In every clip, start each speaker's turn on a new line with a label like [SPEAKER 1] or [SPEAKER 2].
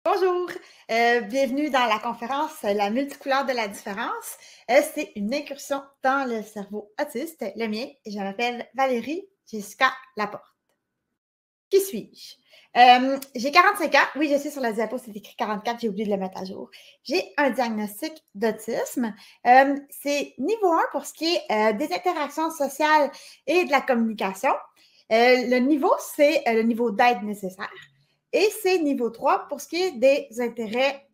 [SPEAKER 1] Bonjour, bienvenue dans la conférence La multicouleur de la différence. C'est une incursion dans le cerveau autiste, le mien. Je m'appelle Valérie Jessica Laporte. Qui suis-je? J'ai 45 ans. Oui, je sais, sur la diapo, c'est écrit 44. J'ai oublié de le mettre à jour. J'ai un diagnostic d'autisme. C'est niveau 1 pour ce qui est des interactions sociales et de la communication. Le niveau, c'est le niveau d'aide nécessaire. Et c'est niveau 3 pour ce qui est des intérêts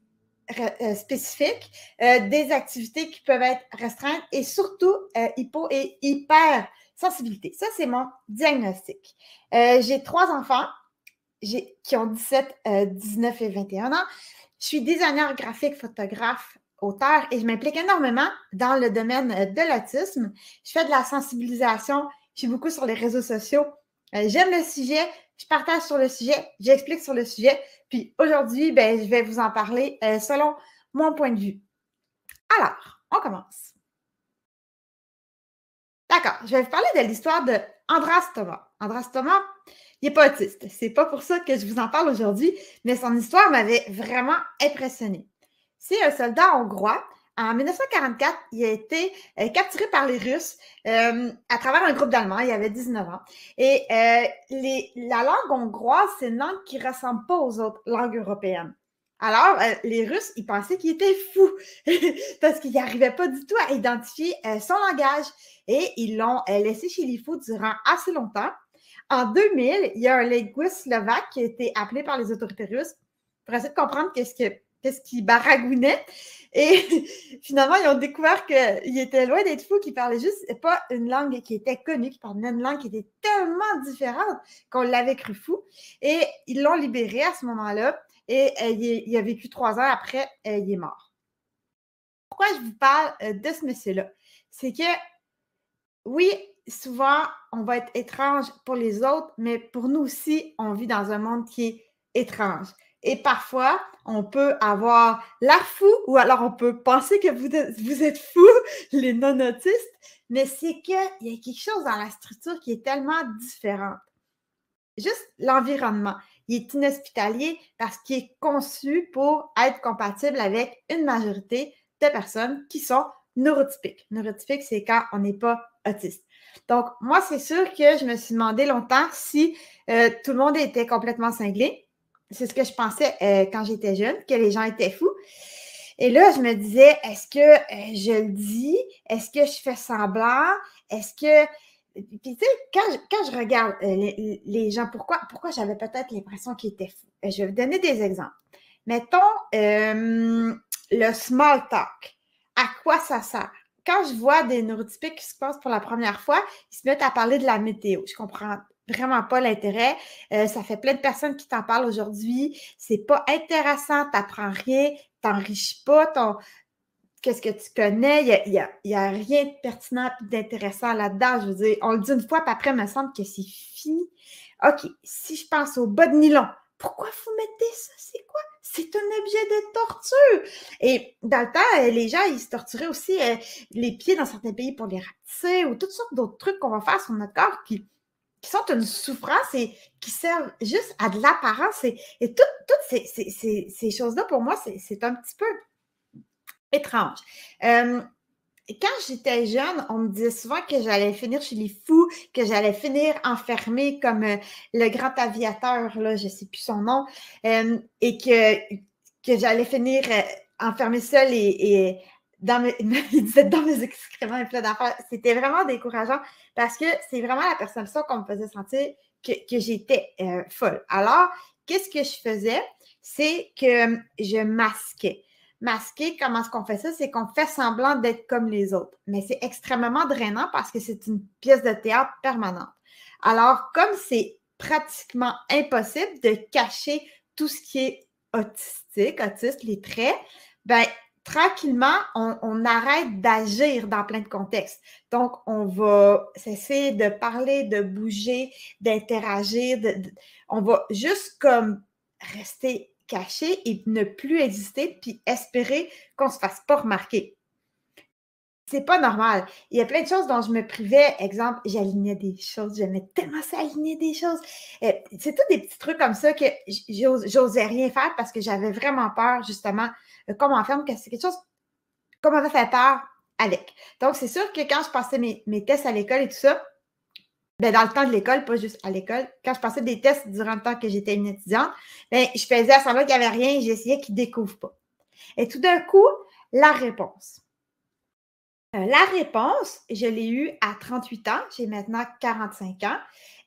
[SPEAKER 1] spécifiques, des activités qui peuvent être restreintes et surtout hypo et hypersensibilité. Ça, c'est mon diagnostic. J'ai 3 enfants qui ont 17, 19 et 21 ans. Je suis designer graphique, photographe, auteur et je m'implique énormément dans le domaine de l'autisme. Je fais de la sensibilisation. Je suis beaucoup sur les réseaux sociaux. J'aime le sujet. Je partage sur le sujet. J'explique sur le sujet. Puis aujourd'hui, je vais vous en parler selon mon point de vue. Alors, on commence. D'accord. Je vais vous parler de l'histoire de Andras Thomas. Andras Thomas, il n'est pas autiste. C'est pas pour ça que je vous en parle aujourd'hui, mais son histoire m'avait vraiment impressionnée. C'est un soldat hongrois. En 1944, il a été capturé par les Russes à travers un groupe d'Allemands. Il avait 19 ans. Et la langue hongroise, c'est une langue qui ne ressemble pas aux autres langues européennes. Alors, les Russes, ils pensaient qu'il était fou parce qu'il n'arrivait pas du tout à identifier son langage. Et ils l'ont laissé chez les fous durant assez longtemps. En 2000, il y a un linguiste slovaque qui a été appelé par les autorités russes pour essayer de comprendre qu'est-ce qui baragouinait. Et finalement, ils ont découvert qu'il était loin d'être fou, qu'il parlait juste pas une langue qui était connue, qu'il parlait une langue qui était tellement différente qu'on l'avait cru fou. Et ils l'ont libéré à ce moment-là. Et il a vécu 3 ans après, il est mort. Pourquoi je vous parle de ce monsieur-là? C'est que, oui, souvent, on va être étrange pour les autres, mais pour nous aussi, on vit dans un monde qui est étrange. Et parfois, on peut avoir l'air fou ou alors on peut penser que vous êtes fou, les non-autistes, mais c'est qu'il y a quelque chose dans la structure qui est tellement différente. Juste l'environnement. Il est inhospitalier parce qu'il est conçu pour être compatible avec une majorité de personnes qui sont neurotypiques. Neurotypique, c'est quand on n'est pas autiste. Donc, moi, c'est sûr que je me suis demandé longtemps si tout le monde était complètement cinglé. C'est ce que je pensais quand j'étais jeune, que les gens étaient fous. Et là, je me disais, est-ce que je le dis? Est-ce que je fais semblant? Est-ce que... Puis, tu sais, quand je regarde les gens, pourquoi j'avais peut-être l'impression qu'ils étaient fous? Je vais vous donner des exemples. Mettons le small talk. À quoi ça sert? Quand je vois des neurotypiques qui se passent pour la première fois, ils se mettent à parler de la météo. Je comprends vraiment pas l'intérêt. Ça fait plein de personnes qui t'en parlent aujourd'hui. C'est pas intéressant, t'apprends rien, t'enrichis pas qu'est-ce que tu connais. Il y a rien de pertinent et d'intéressant là-dedans. Je veux dire, on le dit une fois, puis après, il me semble que c'est fini. OK, si je pense au bas de nylon, pourquoi vous mettez ça? C'est quoi? C'est un objet de torture. Et dans le temps, les gens, ils se torturaient aussi les pieds dans certains pays pour les rapetisser ou toutes sortes d'autres trucs qu'on va faire sur notre corps qui sont une souffrance et qui servent juste à de l'apparence. Et toutes ces choses-là, pour moi, c'est un petit peu étrange. Quand j'étais jeune, on me disait souvent que j'allais finir chez les fous, que j'allais finir enfermée comme le grand aviateur, là, je ne sais plus son nom, et que j'allais finir enfermée seule et il disait dans mes excréments et plein d'affaires. C'était vraiment décourageant parce que c'est vraiment la perception qu'on me faisait sentir que j'étais folle. Alors, qu'est-ce que je faisais? C'est que je masquais. Masquer, comment est-ce qu'on fait ça? C'est qu'on fait semblant d'être comme les autres. Mais c'est extrêmement drainant parce que c'est une pièce de théâtre permanente. Alors, comme c'est pratiquement impossible de cacher tout ce qui est autiste, les traits, ben tranquillement, on arrête d'agir dans plein de contextes. Donc, on va cesser de parler, de bouger, d'interagir. On va juste comme rester caché et ne plus exister, puis espérer qu'on ne se fasse pas remarquer. c'est pas normal. Il y a plein de choses dont je me privais. Exemple, j'alignais des choses. J'aimais tellement ça, aligner des choses. C'est tous des petits trucs comme ça que j'osais rien faire parce que j'avais vraiment peur, justement, comme enferme, que c'est quelque chose qu'on m'avait fait peur avec. Donc, c'est sûr que quand je passais mes tests à l'école et tout ça, ben, dans le temps de l'école, pas juste à l'école, quand je passais des tests durant le temps que j'étais une étudiante, ben, je faisais à semblant qu'il n'y avait rien et j'essayais qu'ils ne découvrent pas. Et tout d'un coup, la réponse. La réponse, je l'ai eue à 38 ans. J'ai maintenant 45 ans.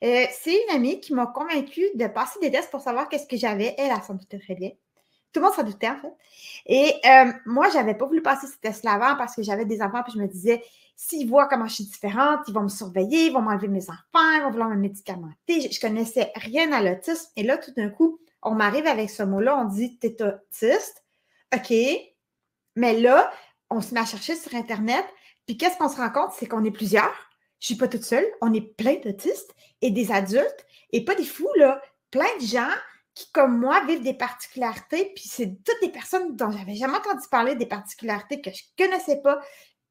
[SPEAKER 1] C'est une amie qui m'a convaincue de passer des tests pour savoir qu'est-ce que j'avais. Elle s'en doutait très bien. Tout le monde s'en doutait, en fait. Et moi, je n'avais pas voulu passer ces tests-là avant parce que j'avais des enfants, puis je me disais, s'ils voient comment je suis différente, ils vont me surveiller, ils vont m'enlever mes enfants, ils vont vouloir me médicamenter. Je ne connaissais rien à l'autisme. Et là, tout d'un coup, on m'arrive avec ce mot-là, on dit, t'es autiste. OK. Mais là, on se met à chercher sur Internet, puis qu'est-ce qu'on se rend compte? C'est qu'on est plusieurs. Je ne suis pas toute seule. On est plein d'autistes et des adultes, et pas des fous, là. Plein de gens qui, comme moi, vivent des particularités, puis c'est toutes des personnes dont j'avais jamais entendu parler, des particularités que je ne connaissais pas,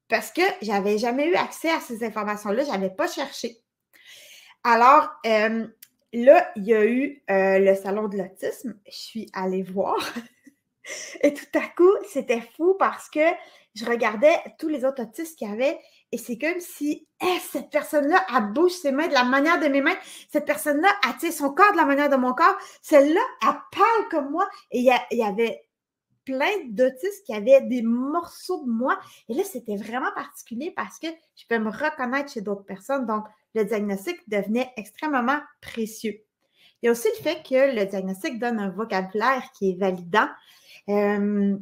[SPEAKER 1] parce que je n'avais jamais eu accès à ces informations-là, je n'avais pas cherché. Alors, là, il y a eu le salon de l'autisme. Je suis allée voir. Et tout à coup, c'était fou parce que je regardais tous les autres autistes qu'il y avait et c'est comme si cette personne-là, elle bouge ses mains de la manière de mes mains. Cette personne-là, elle tient son corps de la manière de mon corps. Celle-là, elle parle comme moi. Et il y avait plein d'autistes qui avaient des morceaux de moi. Et là, c'était vraiment particulier parce que je peux me reconnaître chez d'autres personnes. Donc, le diagnostic devenait extrêmement précieux. Il y a aussi le fait que le diagnostic donne un vocabulaire qui est validant. Quelqu'un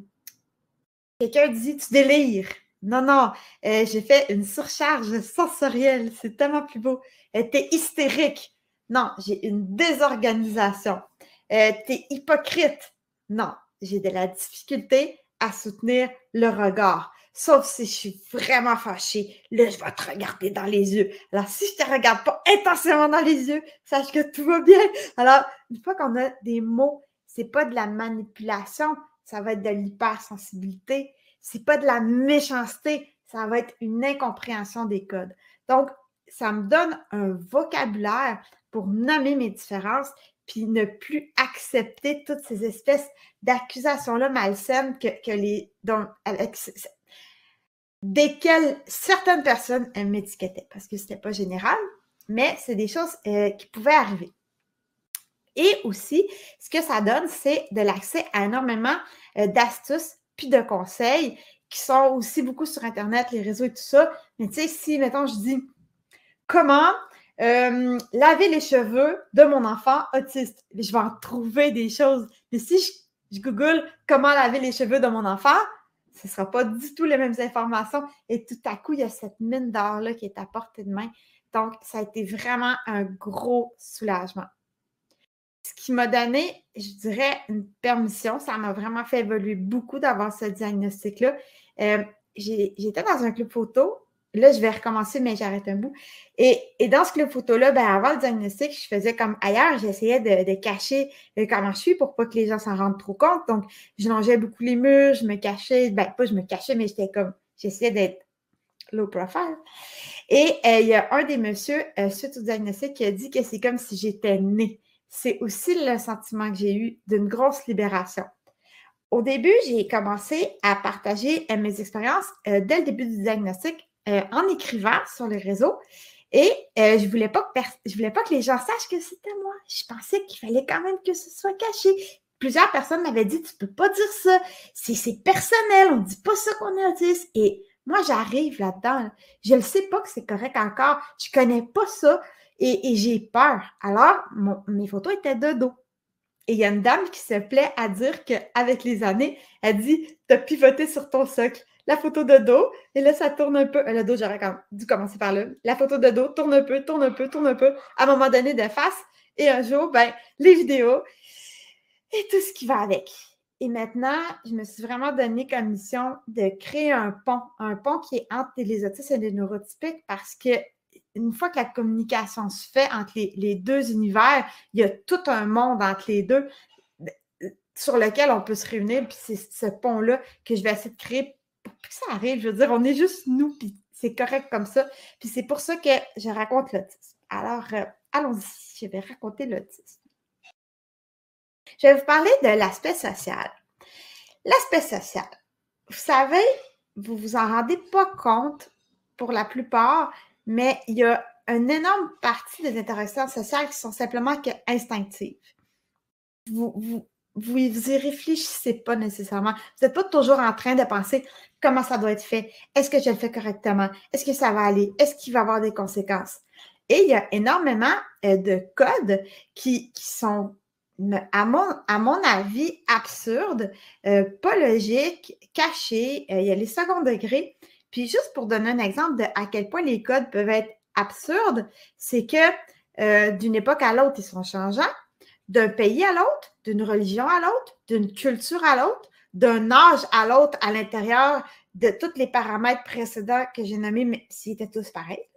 [SPEAKER 1] dit « tu délires ». Non, j'ai fait une surcharge sensorielle. C'est tellement plus beau. T'es hystérique. Non, j'ai une désorganisation. T'es hypocrite. Non, j'ai de la difficulté à soutenir le regard. Sauf si je suis vraiment fâchée. Là, je vais te regarder dans les yeux. Alors, si je te regarde pas intensément dans les yeux, sache que tout va bien. Alors, une fois qu'on a des mots, c'est pas de la manipulation, ça va être de l'hypersensibilité. C'est pas de la méchanceté, ça va être une incompréhension des codes. Donc, ça me donne un vocabulaire pour nommer mes différences, puis ne plus accepter toutes ces espèces d'accusations-là malsaines desquelles certaines personnes m'étiquetaient, parce que c'était pas général, mais c'est des choses qui pouvaient arriver. Et aussi, ce que ça donne, c'est de l'accès à énormément d'astuces puis de conseils qui sont aussi beaucoup sur Internet, les réseaux et tout ça. Mais tu sais, si, mettons, je dis comment laver les cheveux de mon enfant autiste, je vais en trouver des choses. Mais si je google comment laver les cheveux de mon enfant, ce ne sera pas du tout les mêmes informations. Et tout à coup, il y a cette mine d'or-là qui est à portée de main. Donc, ça a été vraiment un gros soulagement. Ce qui m'a donné, je dirais, une permission. Ça m'a vraiment fait évoluer beaucoup d'avoir ce diagnostic-là. J'étais dans un club photo. Là, je vais recommencer, mais j'arrête un bout. Et dans ce club photo-là, ben, avant le diagnostic, je faisais comme ailleurs. J'essayais de cacher comment je suis pour pas que les gens s'en rendent trop compte. Donc, je longeais beaucoup les murs, je me cachais. Ben, pas je me cachais, mais j'essayais d'être low profile. Et il y a un des messieurs, suite au diagnostic, qui a dit que c'est comme si j'étais née. C'est aussi le sentiment que j'ai eu d'une grosse libération. Au début, j'ai commencé à partager mes expériences dès le début du diagnostic en écrivant sur les réseaux et je voulais pas que les gens sachent que c'était moi. Je pensais qu'il fallait quand même que ce soit caché. Plusieurs personnes m'avaient dit « tu peux pas dire ça, c'est personnel, on dit pas ça qu'on est autiste ». Et moi, j'arrive là-dedans. Je ne sais pas que c'est correct encore. Je connais pas ça. Et j'ai peur. Alors, mes photos étaient de dos. Et il y a une dame qui se plaît à dire qu'avec les années, elle dit « tu as pivoté sur ton socle ». La photo de dos, et là, ça tourne un peu. Le dos, j'aurais dû commencer par là. La photo de dos tourne un peu, tourne un peu, tourne un peu. À un moment donné, de face. Et un jour, ben, les vidéos et tout ce qui va avec. Et maintenant, je me suis vraiment donné comme mission de créer un pont qui est entre les autistes et les neurotypiques parce que une fois que la communication se fait entre les deux univers, il y a tout un monde entre les deux sur lequel on peut se réunir. Puis c'est ce pont-là que je vais essayer de créer pour que ça arrive. Je veux dire, on est juste nous, puis c'est correct comme ça. Puis c'est pour ça que je raconte l'autisme. Alors, allons-y, je vais raconter l'autisme. Je vais vous parler de l'aspect social. L'aspect social. Vous savez, vous vous en rendez pas compte pour la plupart, mais il y a une énorme partie des interactions sociales qui sont simplement instinctives. Vous y réfléchissez pas nécessairement. Vous n'êtes pas toujours en train de penser comment ça doit être fait. Est-ce que je le fais correctement? Est-ce que ça va aller? Est-ce qu'il va y avoir des conséquences? Et il y a énormément de codes qui sont, à mon avis, absurdes, pas logiques, cachés. Il y a les seconds degrés. Puis juste pour donner un exemple de à quel point les codes peuvent être absurdes, c'est que d'une époque à l'autre, ils sont changeants. D'un pays à l'autre, d'une religion à l'autre, d'une culture à l'autre, d'un âge à l'autre à l'intérieur de tous les paramètres précédents que j'ai nommés, mais s'ils étaient tous pareils.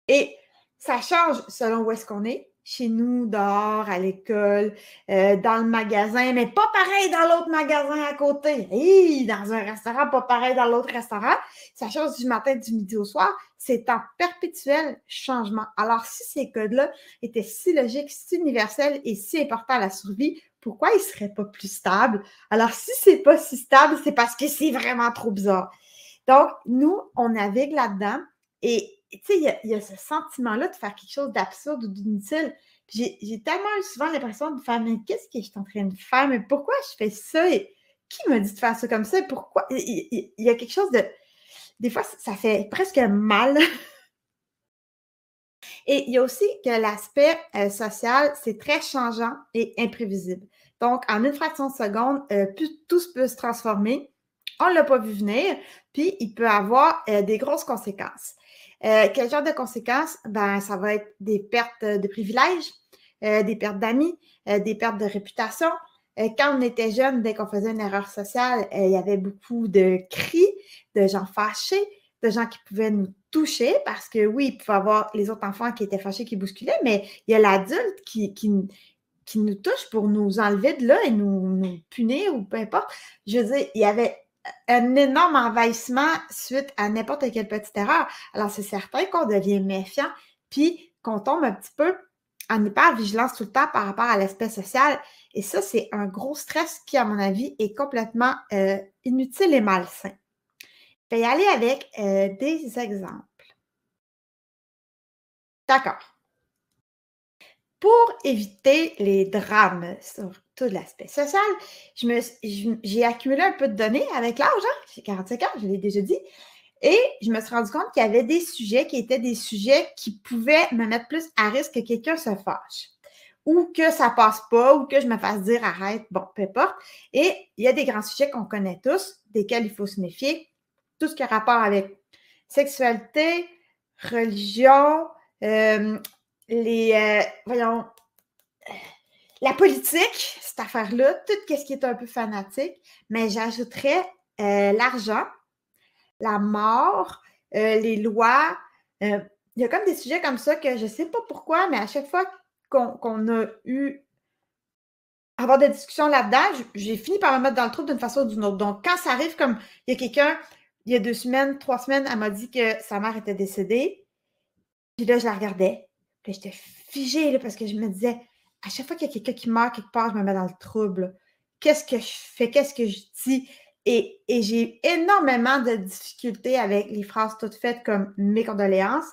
[SPEAKER 1] Et ça change selon où est-ce qu'on est. Chez nous, dehors, à l'école, dans le magasin, mais pas pareil dans l'autre magasin à côté. Hey, dans un restaurant, pas pareil dans l'autre restaurant. Ça change du matin, du midi au soir. C'est en perpétuel changement. Alors, si ces codes-là étaient si logiques, si universels et si importants à la survie, pourquoi ils ne seraient pas plus stables? Alors, si ce n'est pas si stable, c'est parce que c'est vraiment trop bizarre. Donc, nous, on navigue là-dedans et tu sais, il y a ce sentiment-là de faire quelque chose d'absurde ou d'inutile. J'ai tellement souvent l'impression de faire, mais qu'est-ce que je suis en train de faire? Mais pourquoi je fais ça? Et qui m'a dit de faire ça comme ça? Pourquoi? Il y a quelque chose de... Des fois, ça fait presque mal. Et il y a aussi que l'aspect social, c'est très changeant et imprévisible. Donc, en une fraction de seconde, tout peut se transformer. On ne l'a pas vu venir, puis il peut avoir des grosses conséquences. Quel genre de conséquences? Ben, ça va être des pertes de privilèges, des pertes d'amis, des pertes de réputation. Quand on était jeune, dès qu'on faisait une erreur sociale, il y avait beaucoup de cris, de gens fâchés, de gens qui pouvaient nous toucher parce que oui, il pouvait y avoir les autres enfants qui étaient fâchés, qui bousculaient, mais il y a l'adulte qui nous touche pour nous enlever de là et nous punir ou peu importe. Je veux dire, il y avait un énorme envahissement suite à n'importe quelle petite erreur. Alors, c'est certain qu'on devient méfiant puis qu'on tombe un petit peu en hyper-vigilance tout le temps par rapport à l'aspect social. Et ça, c'est un gros stress qui, à mon avis, est complètement inutile et malsain. Je vais y aller avec des exemples. D'accord. Pour éviter les drames sur tout l'aspect social, j'ai accumulé un peu de données avec l'âge, hein? J'ai 45 ans, je l'ai déjà dit, et je me suis rendu compte qu'il y avait des sujets qui étaient des sujets qui pouvaient me mettre plus à risque que quelqu'un se fâche, ou que ça passe pas, ou que je me fasse dire arrête, bon, peu importe. Et il y a des grands sujets qu'on connaît tous, desquels il faut se méfier, tout ce qui a rapport avec sexualité, religion, voyons, la politique, cette affaire-là, tout ce qui est un peu fanatique, mais j'ajouterais l'argent, la mort, les lois. Il y a comme des sujets comme ça que je ne sais pas pourquoi, mais à chaque fois qu'on a eu avoir des discussions là-dedans, j'ai fini par me mettre dans le trou d'une façon ou d'une autre. Donc, quand ça arrive comme il y a quelqu'un, il y a 2 semaines, 3 semaines, elle m'a dit que sa mère était décédée. Puis là, je la regardais. Puis j'étais figée là, parce que je me disais, à chaque fois qu'il y a quelqu'un qui meurt quelque part, je me mets dans le trouble. Qu'est-ce que je fais? Qu'est-ce que je dis? Et j'ai énormément de difficultés avec les phrases toutes faites comme mes condoléances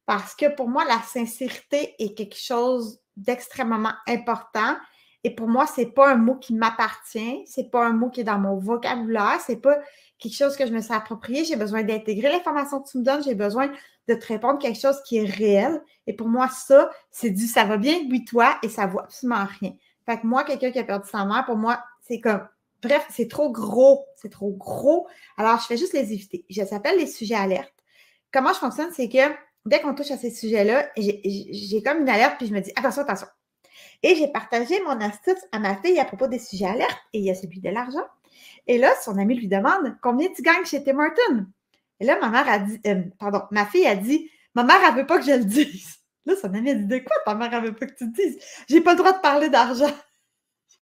[SPEAKER 1] parce que pour moi, la sincérité est quelque chose d'extrêmement important. Et pour moi, ce n'est pas un mot qui m'appartient, ce n'est pas un mot qui est dans mon vocabulaire, ce n'est pas quelque chose que je me suis approprié. J'ai besoin d'intégrer l'information que tu me donnes, j'ai besoin de te répondre quelque chose qui est réel. Et pour moi, ça, c'est du ça va bien, oui, toi, et ça vaut absolument rien. Fait que moi, quelqu'un qui a perdu sa mère, pour moi, c'est comme, bref, c'est trop gros. C'est trop gros. Alors, je fais juste les éviter. Ça s'appelle les sujets alertes. Comment je fonctionne, c'est que dès qu'on touche à ces sujets-là, j'ai comme une alerte, puis je me dis, attention, attention. Et j'ai partagé mon astuce à ma fille à propos des sujets alertes, et il y a celui de l'argent. Et là, son ami lui demande, combien tu gagnes chez Tim Hortons? Et là, ma fille a dit, ma mère, elle veut pas que je le dise. Là, son ami a dit, de quoi ta mère, elle veut pas que tu le dises? J'ai pas le droit de parler d'argent.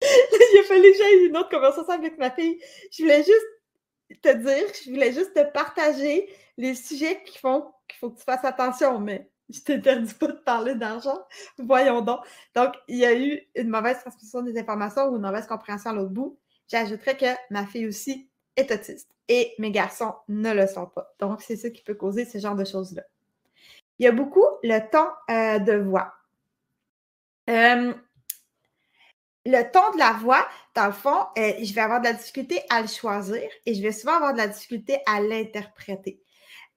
[SPEAKER 1] Il a fallu que j'aille une autre conversation avec ma fille. Je voulais juste te dire, je voulais juste te partager les sujets qui font qu'il faut que tu fasses attention, mais je t'interdis pas de parler d'argent. Voyons donc. Donc, il y a eu une mauvaise transmission des informations ou une mauvaise compréhension à l'autre bout. J'ajouterais que ma fille aussi est autiste et mes garçons ne le sont pas. Donc, c'est ça qui peut causer ce genre de choses-là. Il y a beaucoup le ton de voix. Le ton de la voix, dans le fond, je vais avoir de la difficulté à le choisir et je vais souvent avoir de la difficulté à l'interpréter.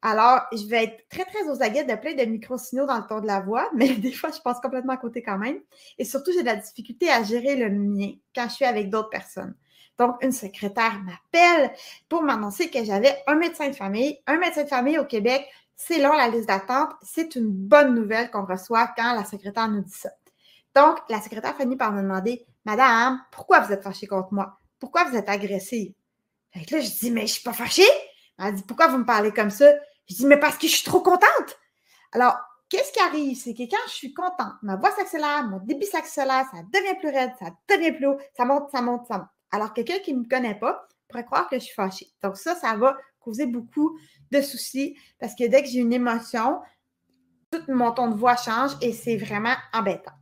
[SPEAKER 1] Alors, je vais être très, très aux aguets de plein de micro-signaux dans le ton de la voix, mais des fois, je passe complètement à côté quand même. Et surtout, j'ai de la difficulté à gérer le mien quand je suis avec d'autres personnes. Donc, une secrétaire m'appelle pour m'annoncer que j'avais un médecin de famille. Un médecin de famille au Québec, c'est long la liste d'attente. C'est une bonne nouvelle qu'on reçoit quand la secrétaire nous dit ça. Donc, la secrétaire finit par me demander « Madame, pourquoi vous êtes fâchée contre moi? Pourquoi vous êtes agressive? » Fait que là, je dis « Mais je suis pas fâchée. » Elle dit « Pourquoi vous me parlez comme ça? » Je dis « Mais parce que je suis trop contente. » Alors, qu'est-ce qui arrive? C'est que quand je suis contente, ma voix s'accélère, mon débit s'accélère, ça devient plus raide, ça devient plus haut, ça monte, ça monte, ça monte. Alors, quelqu'un qui ne me connaît pas pourrait croire que je suis fâchée. Donc, ça va causer beaucoup de soucis parce que dès que j'ai une émotion, tout mon ton de voix change et c'est vraiment embêtant.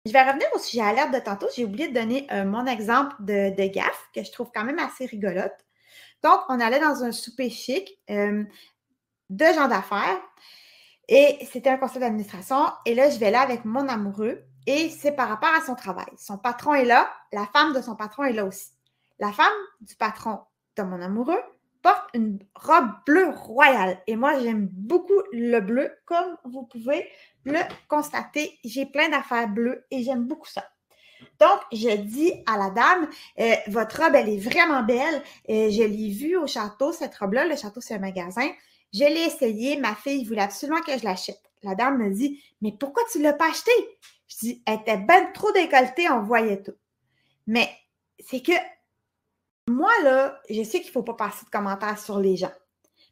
[SPEAKER 1] Je vais revenir au sujet alerte de tantôt. J'ai oublié de donner mon exemple de gaffe que je trouve quand même assez rigolote. Donc, on allait dans un souper chic de gens d'affaires et c'était un conseil d'administration. Et là, je vais là avec mon amoureux et c'est par rapport à son travail. Son patron est là, la femme de son patron est là aussi. La femme du patron de mon amoureux porte une robe bleue royale. Et moi, j'aime beaucoup le bleu, comme vous pouvez le constater. J'ai plein d'affaires bleues et j'aime beaucoup ça. Donc, je dis à la dame, votre robe, elle est vraiment belle. Je l'ai vue au château, cette robe-là. Le château, c'est un magasin. Je l'ai essayée. Ma fille voulait absolument que je l'achète. La dame me dit, mais pourquoi tu ne l'as pas achetée? Je dis, elle était ben trop décolletée, on voyait tout. Mais c'est que moi, là, je sais qu'il ne faut pas passer de commentaires sur les gens.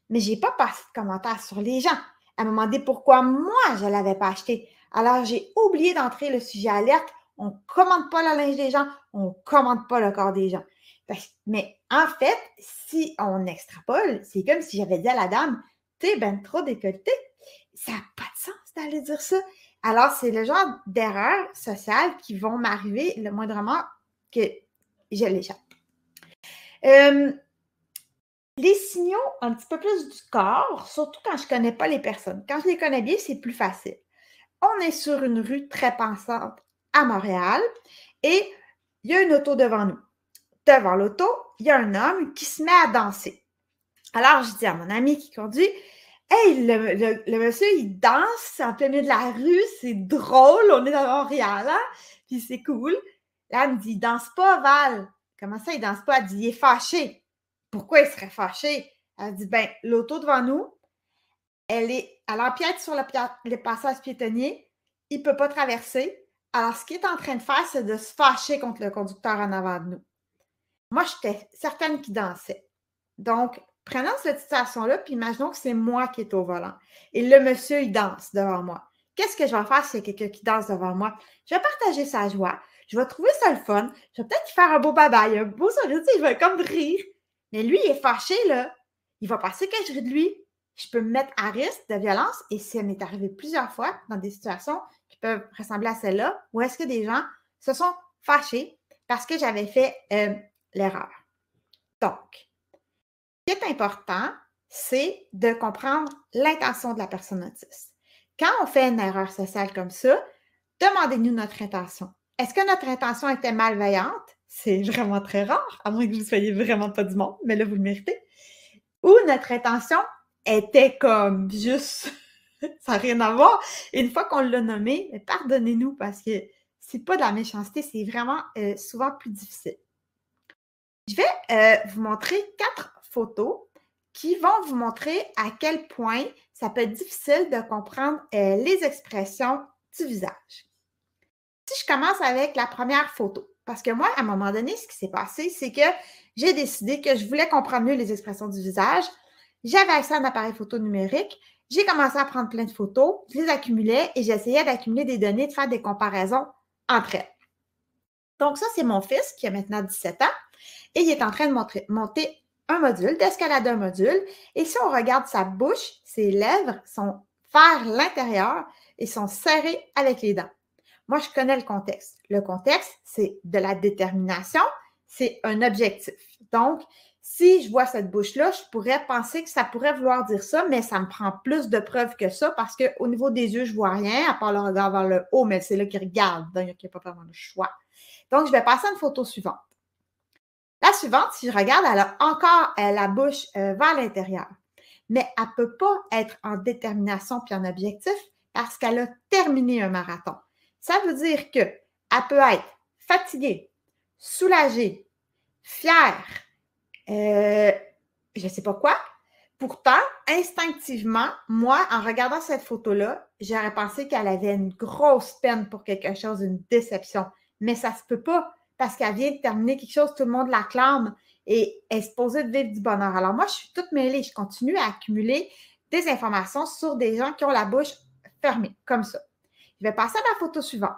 [SPEAKER 1] Mais je n'ai pas passé de commentaires sur les gens. Elle m'a demandé pourquoi moi, je ne l'avais pas acheté. Alors, j'ai oublié d'entrer le sujet alerte. On ne commande pas le linge des gens, on ne commande pas le corps des gens. Mais en fait, si on extrapole, c'est comme si j'avais dit à la dame, t'es ben trop décolleté. Ça n'a pas de sens d'aller dire ça. Alors, c'est le genre d'erreurs sociales qui vont m'arriver le moindrement que je l'échappe. Les signaux un petit peu plus du corps, surtout quand je ne connais pas les personnes. Quand je les connais bien, c'est plus facile. On est sur une rue très pensante à Montréal et il y a une auto devant nous. Devant l'auto, il y a un homme qui se met à danser. Alors, je dis à mon ami qui conduit, « Hey, le monsieur, il danse en plein milieu de la rue, c'est drôle, on est à Montréal, hein? Puis c'est cool. » Là, elle me dit, « Il danse pas, Val. » Comment ça, il danse pas? Elle dit, « Il est fâché. » Pourquoi il serait fâché? Elle dit, ben, l'auto devant nous, elle empiète sur le passage piétonnier, il ne peut pas traverser. Alors, ce qu'il est en train de faire, c'est de se fâcher contre le conducteur en avant de nous. Moi, j'étais certaine qu'il dansait. Donc, prenons cette situation-là, puis imaginons que c'est moi qui est au volant. Et le monsieur, il danse devant moi. Qu'est-ce que je vais faire si c'est quelqu'un qui danse devant moi? Je vais partager sa joie. Je vais trouver ça le fun. Je vais peut-être faire un beau bye-bye, un beau sourire, il va comme rire. Mais lui, il est fâché, là. Il va penser que je ris de lui. Je peux me mettre à risque de violence et ça m'est arrivé plusieurs fois dans des situations qui peuvent ressembler à celle-là où est-ce que des gens se sont fâchés parce que j'avais fait l'erreur. Donc, ce qui est important, c'est de comprendre l'intention de la personne autiste. Quand on fait une erreur sociale comme ça, demandez-nous notre intention. Est-ce que notre intention était malveillante? C'est vraiment très rare, à moins que vous ne soyez vraiment pas du monde, mais là, vous le méritez. Ou notre intention était comme juste, ça n'a rien à voir. Et une fois qu'on l'a nommé, pardonnez-nous parce que c'est pas de la méchanceté, c'est vraiment souvent plus difficile. Je vais vous montrer 4 photos qui vont vous montrer à quel point ça peut être difficile de comprendre les expressions du visage. Si je commence avec la première photo, parce que moi, à un moment donné, ce qui s'est passé, c'est que j'ai décidé que je voulais comprendre mieux les expressions du visage. J'avais accès à un appareil photo numérique. J'ai commencé à prendre plein de photos, je les accumulais et j'essayais d'accumuler des données, de faire des comparaisons entre elles. Donc ça, c'est mon fils qui a maintenant 17 ans et il est en train de monter un module, d'escalader un module. Et si on regarde sa bouche, ses lèvres sont vers l'intérieur et sont serrées avec les dents. Moi, je connais le contexte. Le contexte, c'est de la détermination, c'est un objectif. Donc, si je vois cette bouche-là, je pourrais penser que ça pourrait vouloir dire ça, mais ça me prend plus de preuves que ça parce qu'au niveau des yeux, je ne vois rien, à part le regard vers le haut, mais c'est là qu'il regarde, donc il n'y a pas vraiment le choix. Donc, je vais passer à une photo suivante. La suivante, si je regarde, elle a encore la bouche vers l'intérieur, mais elle ne peut pas être en détermination puis en objectif parce qu'elle a terminé un marathon. Ça veut dire qu'elle peut être fatiguée, soulagée, fière, je ne sais pas quoi. Pourtant, instinctivement, moi, en regardant cette photo-là, j'aurais pensé qu'elle avait une grosse peine pour quelque chose, une déception. Mais ça ne se peut pas parce qu'elle vient de terminer quelque chose, tout le monde l'acclame et elle est supposée de vivre du bonheur. Alors moi, je suis toute mêlée. Je continue à accumuler des informations sur des gens qui ont la bouche fermée, comme ça. Je vais passer à la photo suivante.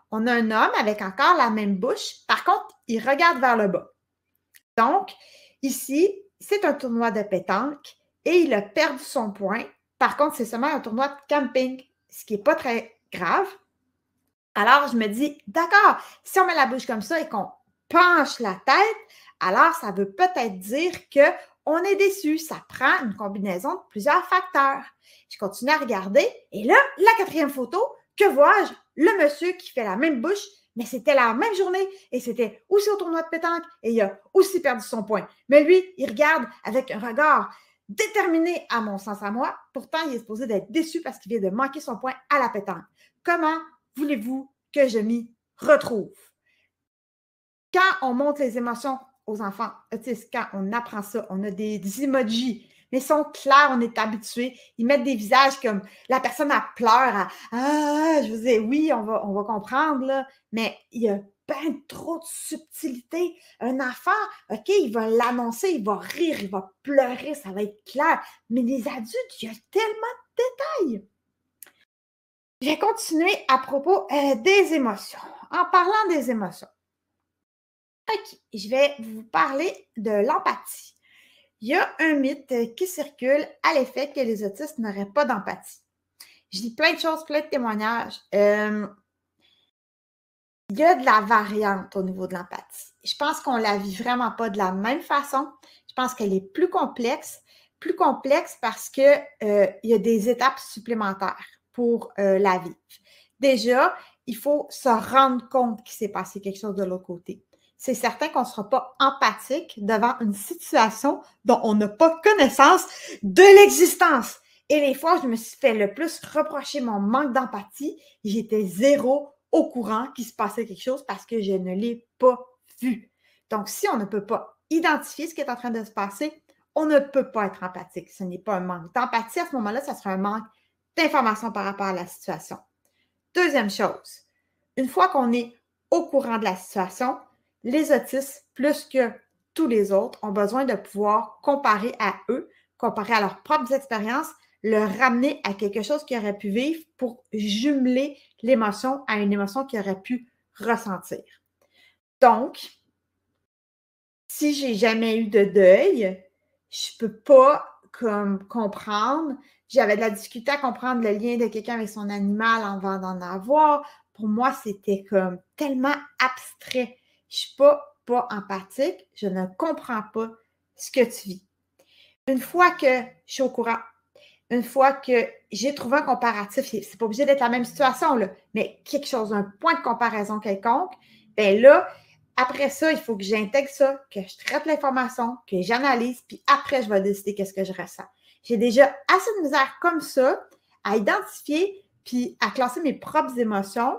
[SPEAKER 1] On a un homme avec encore la même bouche. Par contre, il regarde vers le bas. Donc, ici, c'est un tournoi de pétanque et il a perdu son point. Par contre, c'est seulement un tournoi de camping, ce qui n'est pas très grave. Alors, je me dis, d'accord, si on met la bouche comme ça et qu'on penche la tête, alors ça veut peut-être dire qu'on est déçu. Ça prend une combinaison de plusieurs facteurs. Je continue à regarder et là, la quatrième photo, que vois-je? Le monsieur qui fait la même bouche, mais c'était la même journée et c'était aussi au tournoi de pétanque et il a aussi perdu son point. Mais lui, il regarde avec un regard déterminé à mon sens à moi. Pourtant, il est supposé d'être déçu parce qu'il vient de manquer son point à la pétanque. Comment voulez-vous que je m'y retrouve? Quand on montre les émotions aux enfants autistes, quand on apprend ça, on a des emojis, mais ils sont clairs, on est habitué. Ils mettent des visages comme la personne a pleure, je vous dis, oui, on va comprendre, là, mais il y a bien trop de subtilité. Un enfant, OK, il va l'annoncer, il va rire, il va pleurer, ça va être clair. Mais les adultes, il y a tellement de détails. Je vais continuer à propos des émotions. En parlant des émotions, OK, je vais vous parler de l'empathie. Il y a un mythe qui circule à l'effet que les autistes n'auraient pas d'empathie. Je dis plein de choses, plein de témoignages. Il y a de la variante au niveau de l'empathie. Je pense qu'on ne la vit vraiment pas de la même façon. Je pense qu'elle est plus complexe parce qu'il y a des étapes supplémentaires pour la vivre. Déjà, il faut se rendre compte qu'il s'est passé quelque chose de l'autre côté. C'est certain qu'on ne sera pas empathique devant une situation dont on n'a pas connaissance de l'existence. Et les fois, je me suis fait le plus reprocher mon manque d'empathie. J'étais zéro au courant qu'il se passait quelque chose parce que je ne l'ai pas vu. Donc, si on ne peut pas identifier ce qui est en train de se passer, on ne peut pas être empathique. Ce n'est pas un manque d'empathie. À ce moment-là, ça sera un manque d'information par rapport à la situation. Deuxième chose, une fois qu'on est au courant de la situation, les autistes, plus que tous les autres, ont besoin de pouvoir comparer à eux, comparer à leurs propres expériences, le ramener à quelque chose qu'ils auraient pu vivre pour jumeler l'émotion à une émotion qu'ils auraient pu ressentir. Donc, si j'ai jamais eu de deuil, je ne peux pas comprendre. J'avais de la difficulté à comprendre le lien de quelqu'un avec son animal avant d'en avoir. Pour moi, c'était comme tellement abstrait. Je ne suis pas empathique. Je ne comprends pas ce que tu vis. Une fois que je suis au courant, une fois que j'ai trouvé un comparatif, c'est pas obligé d'être la même situation, là, mais quelque chose, un point de comparaison quelconque, bien là, après ça, il faut que j'intègre ça, que je traite l'information, que j'analyse, puis après, je vais décider qu'est-ce que je ressens. J'ai déjà assez de misère comme ça à identifier puis à classer mes propres émotions.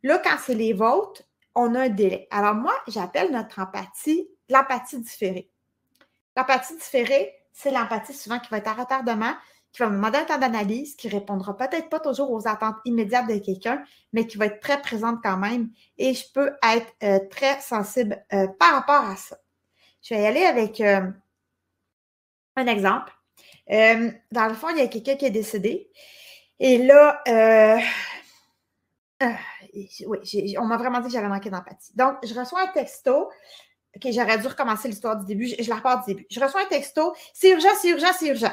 [SPEAKER 1] Là, quand c'est les vôtres, on a un délai. Alors moi, j'appelle notre empathie l'empathie différée. L'empathie différée, c'est l'empathie souvent qui va être à retardement, qui va me demander un temps d'analyse, qui ne répondra peut-être pas toujours aux attentes immédiates de quelqu'un, mais qui va être très présente quand même. Et je peux être très sensible par rapport à ça. Je vais y aller avec un exemple. Dans le fond, il y a quelqu'un qui est décédé. Et là, oui, on m'a vraiment dit que j'avais manqué d'empathie. Donc, je reçois un texto OK, j'aurais dû recommencer l'histoire du début. Je la repars du début. Je reçois un texto. C'est urgent, c'est urgent, c'est urgent.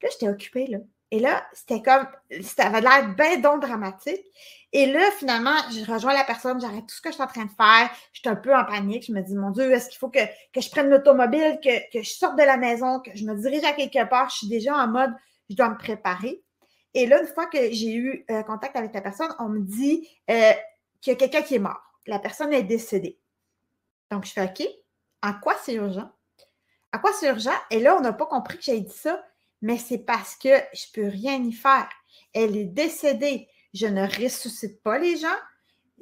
[SPEAKER 1] Là, j'étais occupée, là. Et là, c'était comme, ça avait l'air bien donc dramatique. Et là, finalement, je rejoins la personne, j'arrête tout ce que je suis en train de faire. Je suis un peu en panique. Je me dis, mon Dieu, est-ce qu'il faut que je prenne l'automobile, que je sorte de la maison, que je me dirige à quelque part? Je suis déjà en mode, je dois me préparer. Et là, une fois que j'ai eu contact avec la personne, on me dit qu'il y a quelqu'un qui est mort. La personne est décédée. Donc, je fais OK. En quoi c'est urgent? À quoi c'est urgent? Et là, on n'a pas compris que j'avais dit ça, mais c'est parce que je ne peux rien y faire. Elle est décédée. Je ne ressuscite pas les gens.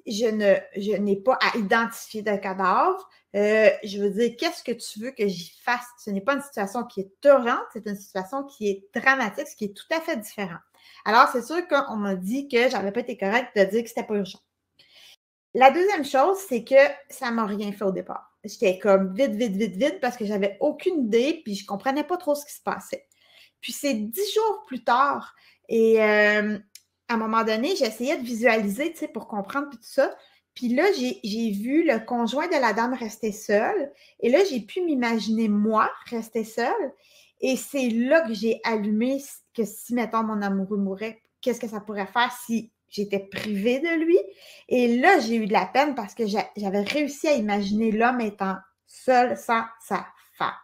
[SPEAKER 1] Je n'ai pas à identifier de cadavre. Je veux dire, qu'est-ce que tu veux que j'y fasse? Ce n'est pas une situation qui est urgente, c'est une situation qui est dramatique, ce qui est tout à fait différent. Alors, c'est sûr qu'on m'a dit que j'avais pas été correcte de dire que c'était pas urgent. La deuxième chose, c'est que ça m'a rien fait au départ. J'étais comme vite, vite, vite, vite parce que j'avais aucune idée puis je comprenais pas trop ce qui se passait. Puis c'est 10 jours plus tard et à un moment donné, j'essayais de visualiser, tu sais, pour comprendre tout ça. Puis là, j'ai vu le conjoint de la dame rester seul et là, j'ai pu m'imaginer moi rester seule et c'est là que j'ai allumé que si, mettons, mon amoureux mourait, qu'est-ce que ça pourrait faire si j'étais privée de lui? Et là, j'ai eu de la peine parce que j'avais réussi à imaginer l'homme étant seul sans sa femme.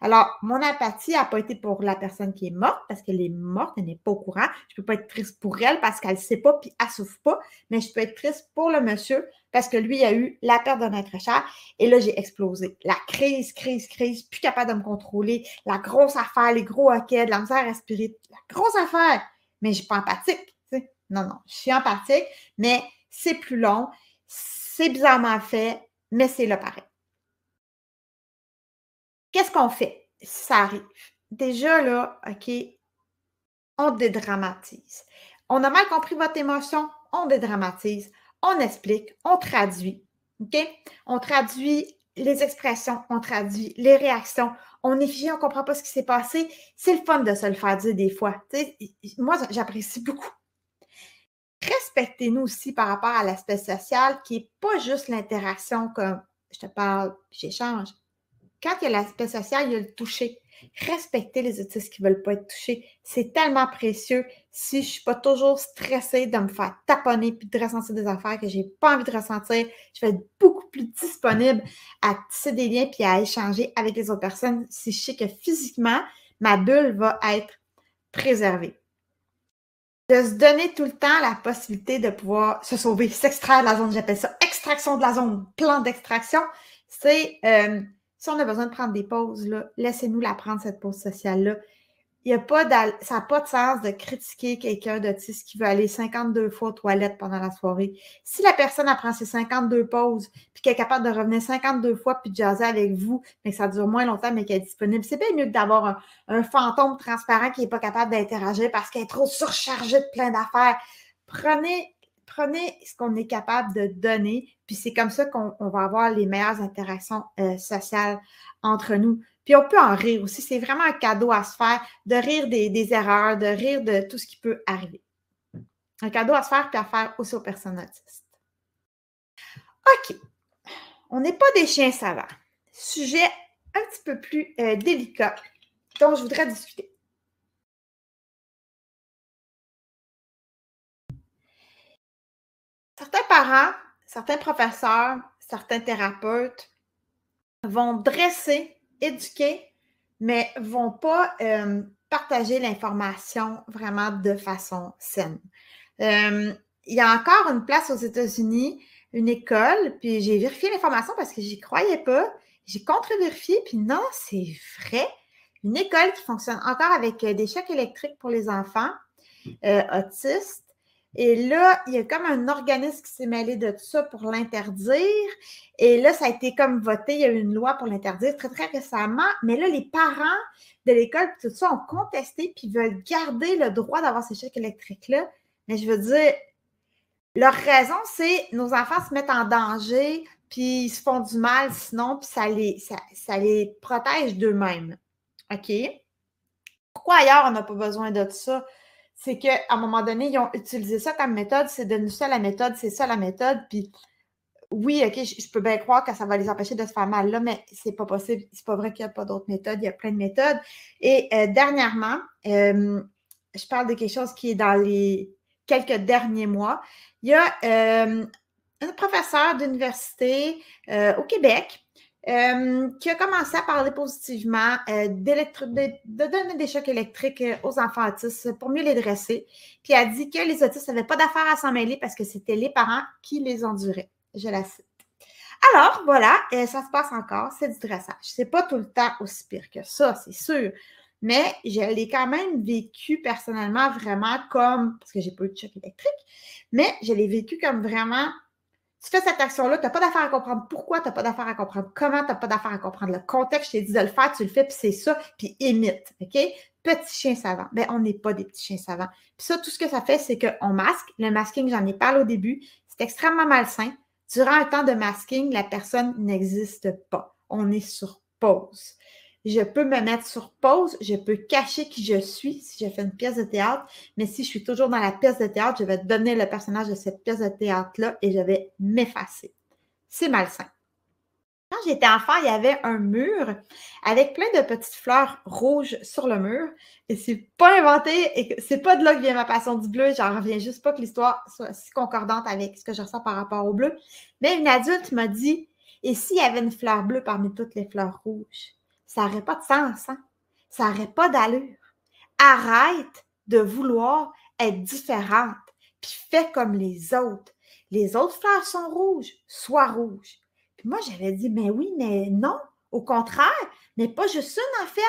[SPEAKER 1] Alors, mon apathie n'a pas été pour la personne qui est morte parce qu'elle est morte, elle n'est pas au courant. Je ne peux pas être triste pour elle parce qu'elle ne sait pas puis elle ne souffre pas, mais je peux être triste pour le monsieur parce que lui a eu la perte d'un être cher. Et là, j'ai explosé. La crise, plus capable de me contrôler, la grosse affaire, les gros hoquets, de la misère à respirer, la grosse affaire. Mais je ne suis pas empathique. T'sais. Non, je suis empathique, mais c'est plus long, c'est bizarrement fait, mais c'est là pareil. Qu'est-ce qu'on fait si ça arrive? Déjà, là, OK, on dédramatise. On a mal compris votre émotion, on dédramatise, on explique, on traduit. OK? On traduit les expressions, on traduit les réactions. On est figé, on ne comprend pas ce qui s'est passé. C'est le fun de se le faire dire des fois. T'sais, moi, j'apprécie beaucoup. Respectez-nous aussi par rapport à l'aspect social qui n'est pas juste l'interaction comme je te parle, j'échange. Quand il y a l'aspect social, il y a le toucher. Respectez les autistes qui ne veulent pas être touchés. C'est tellement précieux. Si je ne suis pas toujours stressée de me faire taponner puis de ressentir des affaires que je n'ai pas envie de ressentir, je vais être beaucoup plus disponible à tisser des liens puis à échanger avec les autres personnes si je sais que physiquement, ma bulle va être préservée. De se donner tout le temps la possibilité de pouvoir se sauver, s'extraire de la zone, j'appelle ça extraction de la zone, plan d'extraction, c'est si on a besoin de prendre des pauses, laissez-nous la prendre, cette pause sociale-là. Ça n'a pas de sens de critiquer quelqu'un d'autiste qui veut aller 52 fois aux toilettes pendant la soirée. Si la personne apprend ses 52 pauses, puis qu'elle est capable de revenir 52 fois puis de jaser avec vous, mais que ça dure moins longtemps, mais qu'elle est disponible, c'est bien mieux que d'avoir un fantôme transparent qui n'est pas capable d'interagir parce qu'elle est trop surchargée de plein d'affaires. Prenez ce qu'on est capable de donner, puis c'est comme ça qu'on va avoir les meilleures interactions sociales entre nous. Puis on peut en rire aussi. C'est vraiment un cadeau à se faire, de rire des erreurs, de rire de tout ce qui peut arriver. Un cadeau à se faire puis à faire aussi aux personnes autistes. OK. On n'est pas des chiens savants. Sujet un petit peu plus délicat dont je voudrais discuter. Certains parents, certains professeurs, certains thérapeutes vont dresser, éduquer, mais ne vont pas partager l'information vraiment de façon saine. Il y a encore une place aux États-Unis, une école, puis j'ai vérifié l'information parce que j'y croyais pas. J'ai contre-vérifié, puis non, c'est vrai. Une école qui fonctionne encore avec des chocs électriques pour les enfants autistes. Et là, il y a comme un organisme qui s'est mêlé de tout ça pour l'interdire. Et là, ça a été comme voté. Il y a eu une loi pour l'interdire très, très récemment. Mais là, les parents de l'école, tout ça, ont contesté puis veulent garder le droit d'avoir ces chocs électriques-là. Mais je veux dire, leur raison, c'est nos enfants se mettent en danger puis ils se font du mal sinon, puis ça les protège d'eux-mêmes. OK? Pourquoi ailleurs on n'a pas besoin de ça? C'est qu'à un moment donné, ils ont utilisé ça comme méthode, c'est devenu ça la méthode, c'est ça la méthode, puis oui, OK, je peux bien croire que ça va les empêcher de se faire mal là, mais c'est pas possible. C'est pas vrai qu'il n'y a pas d'autres méthodes. Il y a plein de méthodes. Et dernièrement, je parle de quelque chose qui est dans les quelques derniers mois. Il y a un professeur d'université au Québec qui a commencé à parler positivement de donner des chocs électriques aux enfants autistes pour mieux les dresser. Puis elle a dit que les autistes n'avaient pas d'affaire à s'en mêler parce que c'était les parents qui les enduraient. Je la cite. Alors, voilà, ça se passe encore, c'est du dressage. C'est pas tout le temps aussi pire que ça, c'est sûr. Mais je l'ai quand même vécu personnellement vraiment comme, parce que j'ai pas eu de choc électrique, mais je l'ai vécu comme vraiment, tu fais cette action-là, tu n'as pas d'affaire à comprendre pourquoi, tu n'as pas d'affaire à comprendre comment, tu n'as pas d'affaire à comprendre le contexte, je t'ai dit de le faire, tu le fais, puis c'est ça, puis imite, OK? Petit chien savant. Ben, on n'est pas des petits chiens savants. Puis ça, tout ce que ça fait, c'est qu'on masque. Le masking, j'en ai parlé au début, c'est extrêmement malsain. Durant un temps de masking, la personne n'existe pas. On est sur pause. Je peux me mettre sur pause, je peux cacher qui je suis si je fais une pièce de théâtre, mais si je suis toujours dans la pièce de théâtre, je vais devenir le personnage de cette pièce de théâtre-là et je vais m'effacer. C'est malsain. Quand j'étais enfant, il y avait un mur avec plein de petites fleurs rouges sur le mur. Et c'est pas inventé et c'est pas de là que vient ma passion du bleu. J'en reviens juste pas que l'histoire soit si concordante avec ce que je ressens par rapport au bleu. Mais une adulte m'a dit, et s'il y avait une fleur bleue parmi toutes les fleurs rouges? Ça n'aurait pas de sens, hein? Ça n'aurait pas d'allure. Arrête de vouloir être différente, puis fais comme les autres. Les autres fleurs sont rouges, sois rouge. Puis moi, j'avais dit, mais oui, mais non, au contraire, mais pas juste une en fait.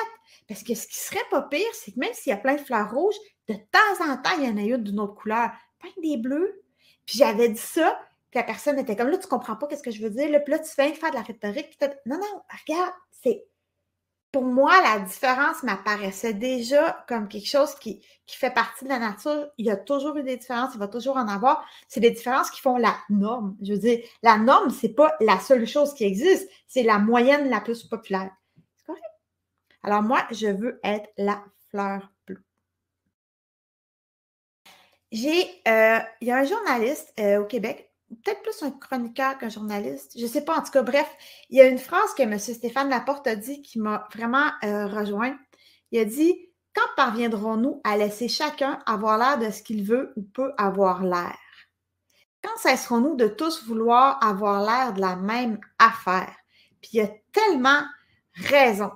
[SPEAKER 1] Parce que ce qui serait pas pire, c'est que même s'il y a plein de fleurs rouges, de temps en temps, il y en a une d'une autre couleur, plein des bleus. Puis j'avais dit ça, puis la personne était comme, là, tu comprends pas qu'est-ce que je veux dire. Là, puis là, tu viens de faire de la rhétorique. Puis non, non, regarde, c'est... Pour moi, la différence m'apparaissait déjà comme quelque chose qui fait partie de la nature. Il y a toujours eu des différences, il va toujours en avoir. C'est des différences qui font la norme. Je veux dire, la norme, c'est pas la seule chose qui existe, c'est la moyenne la plus populaire. C'est correct? Alors moi, je veux être la fleur bleue. Il y a un journaliste au Québec, peut-être plus un chroniqueur qu'un journaliste, je ne sais pas, en tout cas, bref, il y a une phrase que M. Stéphane Laporte a dit qui m'a vraiment rejoint. Il a dit « Quand parviendrons-nous à laisser chacun avoir l'air de ce qu'il veut ou peut avoir l'air? Quand cesserons-nous de tous vouloir avoir l'air de la même affaire? » Puis il a tellement raison.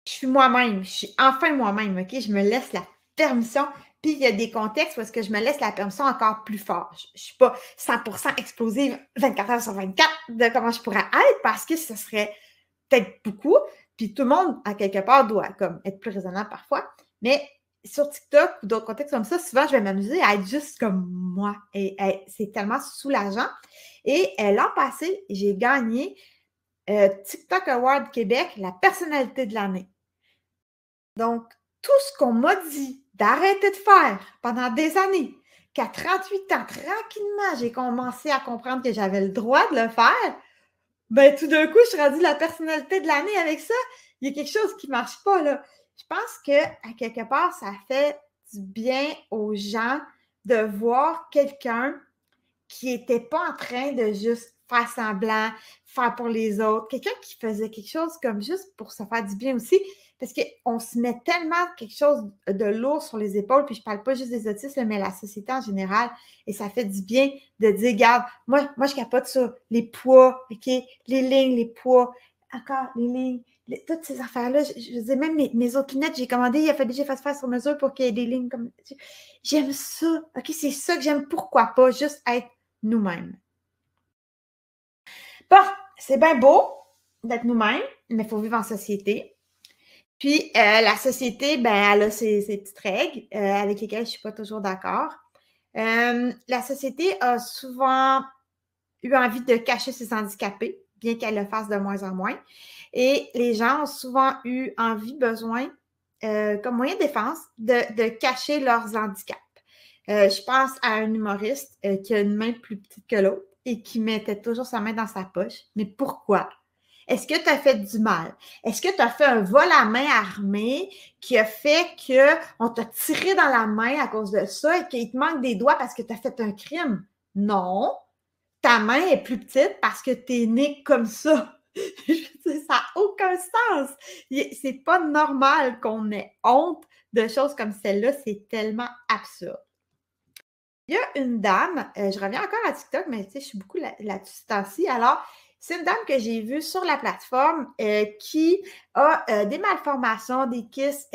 [SPEAKER 1] Je suis moi-même, je suis enfin moi-même, OK? Je me laisse la permission. Puis il y a des contextes où est-ce que je me laisse la permission encore plus fort. Je ne suis pas 100% explosive 24 heures sur 24 de comment je pourrais être parce que ce serait peut-être beaucoup. Puis tout le monde, à quelque part, doit comme être plus raisonnable parfois. Mais sur TikTok ou d'autres contextes comme ça, souvent, je vais m'amuser à être juste comme moi. Et c'est tellement soulageant. Et l'an passé, j'ai gagné TikTok Award Québec, la personnalité de l'année. Donc, tout ce qu'on m'a dit d'arrêter de faire pendant des années, qu'à 38 ans, tranquillement, j'ai commencé à comprendre que j'avais le droit de le faire, ben tout d'un coup, je suis rendue la personnalité de l'année avec ça. Il y a quelque chose qui ne marche pas, là. Je pense qu'à quelque part, ça fait du bien aux gens de voir quelqu'un qui n'était pas en train de juste faire semblant, faire pour les autres, quelqu'un qui faisait quelque chose comme juste pour se faire du bien aussi, parce qu'on se met tellement quelque chose de lourd sur les épaules, puis je ne parle pas juste des autistes, mais la société en général, et ça fait du bien de dire, regarde, moi je capote sur les poids, OK, les lignes, les poids, encore les lignes, toutes ces affaires-là, je veux dire, même mes autres lunettes, j'ai commandé, il a fallu que je fasse faire sur mesure pour qu'il y ait des lignes comme... J'aime ça, OK, c'est ça que j'aime, pourquoi pas, juste être nous-mêmes. Bon, c'est bien beau d'être nous-mêmes, mais il faut vivre en société. Puis, la société, ben, elle a ses petites règles avec lesquelles je ne suis pas toujours d'accord. La société a souvent eu envie de cacher ses handicapés, bien qu'elle le fasse de moins en moins. Et les gens ont souvent eu envie, besoin, comme moyen de défense, de cacher leurs handicaps. Je pense à un humoriste qui a une main plus petite que l'autre et qui mettait toujours sa main dans sa poche. Mais pourquoi? Est-ce que tu as fait du mal? Est-ce que tu as fait un vol à main armé qui a fait qu'on t'a tiré dans la main à cause de ça et qu'il te manque des doigts parce que tu as fait un crime? Non, ta main est plus petite parce que tu es né comme ça. Je veux dire, ça n'a aucun sens. C'est pas normal qu'on ait honte de choses comme celle-là. C'est tellement absurde. Il y a une dame, je reviens encore à TikTok, mais tu sais, je suis beaucoup là-dessus ce temps-ci. Alors, c'est une dame que j'ai vue sur la plateforme qui a des malformations, des kystes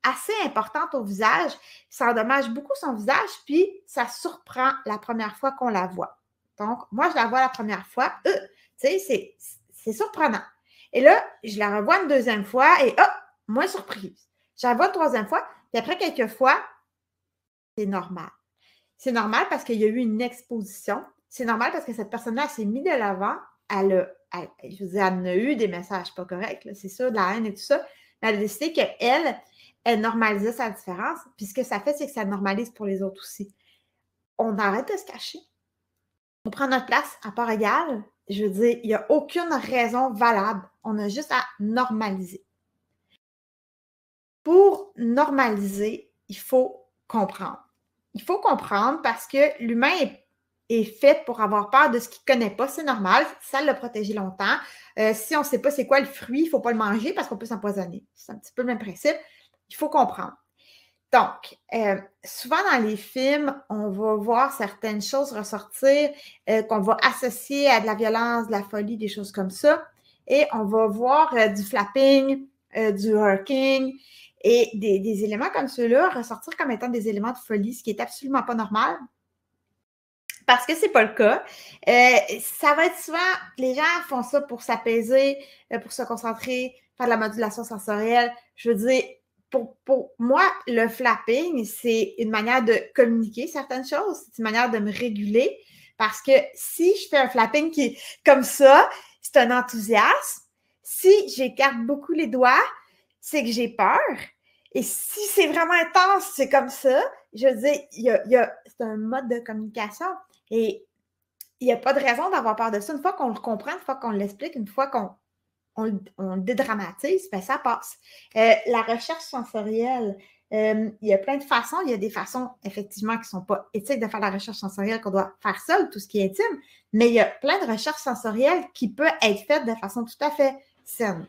[SPEAKER 1] assez importantes au visage. Ça endommage beaucoup son visage, puis ça surprend la première fois qu'on la voit. Donc, moi, je la vois la première fois, tu sais, c'est surprenant. Et là, je la revois une deuxième fois et moins surprise. Je la vois une troisième fois, puis après quelques fois, c'est normal. C'est normal parce qu'il y a eu une exposition. C'est normal parce que cette personne-là s'est mise de l'avant. Je veux dire, elle a eu des messages pas corrects, c'est ça, de la haine et tout ça. Mais elle a décidé qu'elle, elle normalisait sa différence. Puis ce que ça fait, c'est que ça normalise pour les autres aussi. On arrête de se cacher. On prend notre place à part égale. Je veux dire, il n'y a aucune raison valable. On a juste à normaliser. Pour normaliser, il faut comprendre. Il faut comprendre parce que l'humain est fait pour avoir peur de ce qu'il ne connaît pas. C'est normal, ça l'a protégé longtemps. Si on ne sait pas c'est quoi le fruit, il ne faut pas le manger parce qu'on peut s'empoisonner. C'est un petit peu le même principe. Il faut comprendre. Donc, souvent dans les films, on va voir certaines choses ressortir qu'on va associer à de la violence, de la folie, des choses comme ça. Et on va voir du flapping, du hurking et des éléments comme ceux-là ressortir comme étant des éléments de folie, ce qui n'est absolument pas normal. Parce que ce n'est pas le cas. Ça va être souvent, les gens font ça pour s'apaiser, pour se concentrer, faire de la modulation sensorielle. Je veux dire, pour moi, le flapping, c'est une manière de communiquer certaines choses. C'est une manière de me réguler. Parce que si je fais un flapping qui est comme ça, c'est un enthousiasme. Si j'écarte beaucoup les doigts, c'est que j'ai peur. Et si c'est vraiment intense, c'est comme ça. Je veux dire, c'est un mode de communication. Et il n'y a pas de raison d'avoir peur de ça. Une fois qu'on le comprend, une fois qu'on l'explique, une fois qu'on le dédramatise, ben ça passe. La recherche sensorielle, il y a plein de façons. Il y a des façons, effectivement, qui ne sont pas éthiques de faire la recherche sensorielle, qu'on doit faire seul, tout ce qui est intime, mais il y a plein de recherches sensorielles qui peuvent être faites de façon tout à fait saine.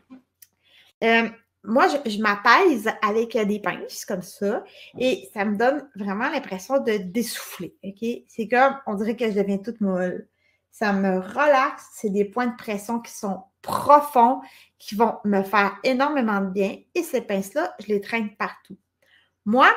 [SPEAKER 1] Moi, je m'apaise avec des pinces comme ça et ça me donne vraiment l'impression de dessouffler. OK? C'est comme, on dirait que je deviens toute molle. Ça me relaxe. C'est des points de pression qui sont profonds, qui vont me faire énormément de bien. Et ces pinces-là, je les traîne partout. Moi,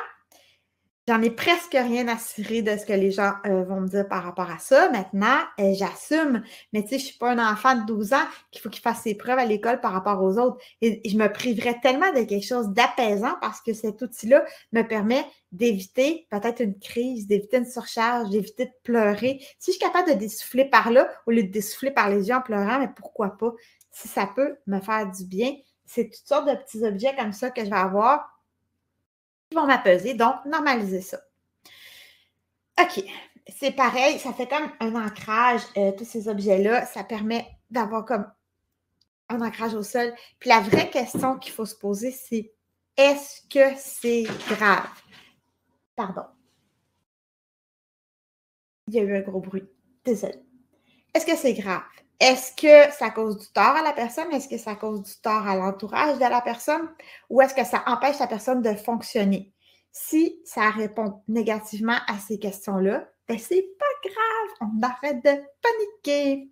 [SPEAKER 1] j'en ai presque rien à cirer de ce que les gens vont me dire par rapport à ça. Maintenant, j'assume. Mais tu sais, je ne suis pas un enfant de 12 ans qu'il faut qu'il fasse ses preuves à l'école par rapport aux autres. Et je me priverais tellement de quelque chose d'apaisant parce que cet outil-là me permet d'éviter peut-être une crise, d'éviter une surcharge, d'éviter de pleurer. Si je suis capable de dessouffler par là, au lieu de dessouffler par les yeux en pleurant, mais pourquoi pas? Si ça peut me faire du bien, c'est toutes sortes de petits objets comme ça que je vais avoir qui vont m'apaiser, donc normaliser ça. OK, c'est pareil, ça fait comme un ancrage, tous ces objets-là, ça permet d'avoir comme un ancrage au sol. Puis la vraie question qu'il faut se poser, c'est est-ce que c'est grave? Pardon. Il y a eu un gros bruit. Désolée. Est-ce que c'est grave? Est-ce que ça cause du tort à la personne? Est-ce que ça cause du tort à l'entourage de la personne? Ou est-ce que ça empêche la personne de fonctionner? Si ça répond négativement à ces questions-là, ben c'est pas grave, on arrête de paniquer.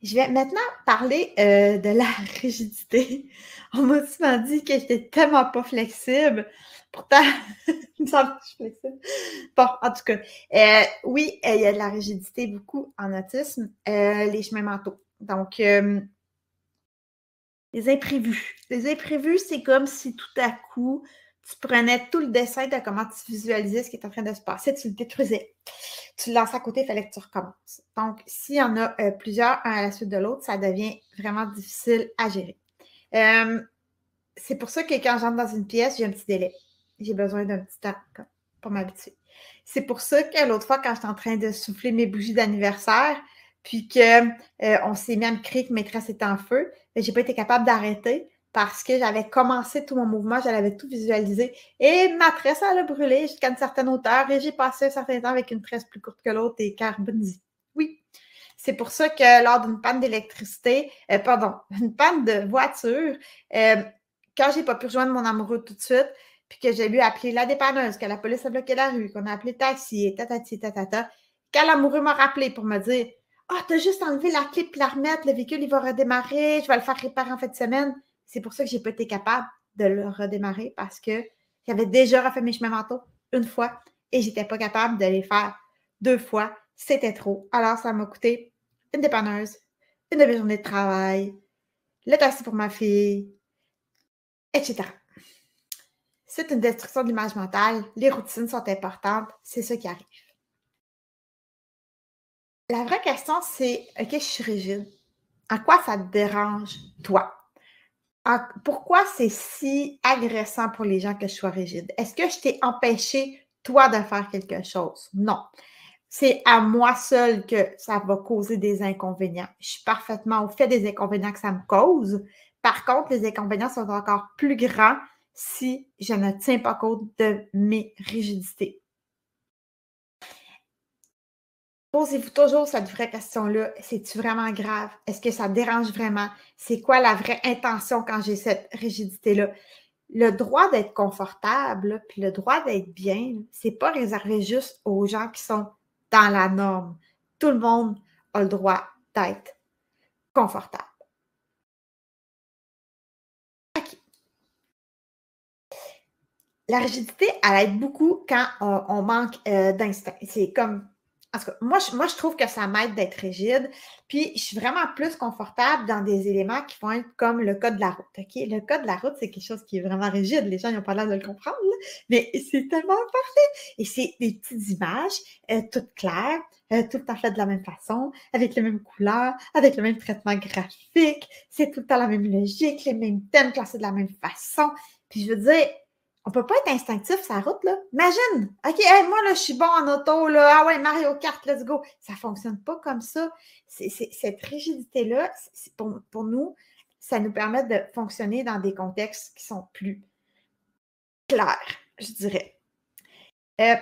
[SPEAKER 1] Je vais maintenant parler de la rigidité. On m'a souvent dit que j'étais tellement pas flexible. Pourtant, il me semble que je suis flexible. Bon, en tout cas, oui, il y a de la rigidité beaucoup en autisme, les chemins mentaux. Donc, les imprévus. Les imprévus, c'est comme si tout à coup, tu prenais tout le dessin de comment tu visualisais ce qui est en train de se passer, tu le détruisais. Tu le lançais à côté, il fallait que tu recommences. Donc, s'il y en a plusieurs, un à la suite de l'autre, ça devient vraiment difficile à gérer. C'est pour ça que quand j'entre dans une pièce, j'ai un petit délai. J'ai besoin d'un petit temps pour m'habituer. C'est pour ça que l'autre fois, quand j'étais en train de souffler mes bougies d'anniversaire, puis qu'on s'est mis à me crier que maîtresse était en feu, je n'ai pas été capable d'arrêter parce que j'avais commencé tout mon mouvement, je l'avais tout visualisé et ma tresse, elle a brûlé jusqu'à une certaine hauteur et j'ai passé un certain temps avec une tresse plus courte que l'autre et carbonisée. Oui. C'est pour ça que lors d'une panne d'électricité, une panne de voiture, quand j'ai pas pu rejoindre mon amoureux tout de suite, puis que j'ai dû appeler la dépanneuse, que la police a bloqué la rue, qu'on a appelé le taxi, et tatati, tatata, quand l'amoureux m'a rappelé pour me dire « Ah, t'as juste enlevé la clé puis la remettre, le véhicule, il va redémarrer, je vais le faire réparer en fin de semaine. » C'est pour ça que j'ai pas été capable de le redémarrer parce que j'avais déjà refait mes chemins mentaux une fois et j'étais pas capable de les faire 2 fois. C'était trop. Alors, ça m'a coûté une dépanneuse, une demi-journée de travail, le taxi pour ma fille, etc. C'est une destruction de l'image mentale. Les routines sont importantes. C'est ça qui arrive. La vraie question, c'est OK, je suis rigide. En quoi ça te dérange, toi? Pourquoi c'est si agressant pour les gens que je sois rigide? Est-ce que je t'ai empêché, toi, de faire quelque chose? Non. C'est à moi seule que ça va causer des inconvénients. Je suis parfaitement au fait des inconvénients que ça me cause. Par contre, les inconvénients sont encore plus grands si je ne tiens pas compte de mes rigidités. Posez-vous toujours cette vraie question-là. C'est-tu vraiment grave? Est-ce que ça dérange vraiment? C'est quoi la vraie intention quand j'ai cette rigidité-là? Le droit d'être confortable, puis le droit d'être bien, c'est pas réservé juste aux gens qui sont dans la norme. Tout le monde a le droit d'être confortable. OK. La rigidité, elle aide beaucoup quand on manque d'instinct. C'est comme en tout cas, moi, je trouve que ça m'aide d'être rigide. Puis, je suis vraiment plus confortable dans des éléments qui vont être comme le code de la route. OK? Le code de la route, c'est quelque chose qui est vraiment rigide. Les gens n'ont pas l'air de le comprendre, là, mais c'est tellement parfait. Et c'est des petites images, toutes claires, tout le temps faites de la même façon, avec les mêmes couleurs, avec le même traitement graphique. C'est tout le temps la même logique, les mêmes thèmes classés de la même façon. Puis, je veux dire, on peut pas être instinctif sur la route, là. Imagine! OK, hey, moi, là, je suis bon en auto, là. Ah ouais, Mario Kart, let's go. Ça fonctionne pas comme ça. Cette rigidité-là, pour nous, ça nous permet de fonctionner dans des contextes qui sont plus clairs, je dirais.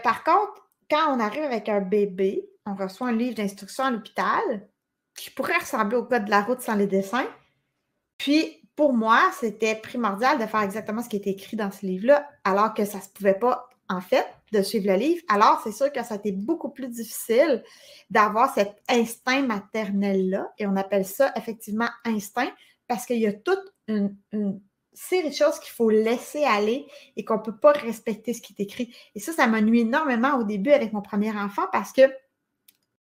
[SPEAKER 1] Par contre, quand on arrive avec un bébé, on reçoit un livre d'instruction à l'hôpital qui pourrait ressembler au code de la route sans les dessins. Puis, pour moi, c'était primordial de faire exactement ce qui était écrit dans ce livre-là, alors que ça ne se pouvait pas, en fait, de suivre le livre. Alors, c'est sûr que ça a été beaucoup plus difficile d'avoir cet instinct maternel-là. Et on appelle ça effectivement instinct parce qu'il y a toute une série de choses qu'il faut laisser aller et qu'on ne peut pas respecter ce qui est écrit. Et ça m'a nuit énormément au début avec mon premier enfant parce que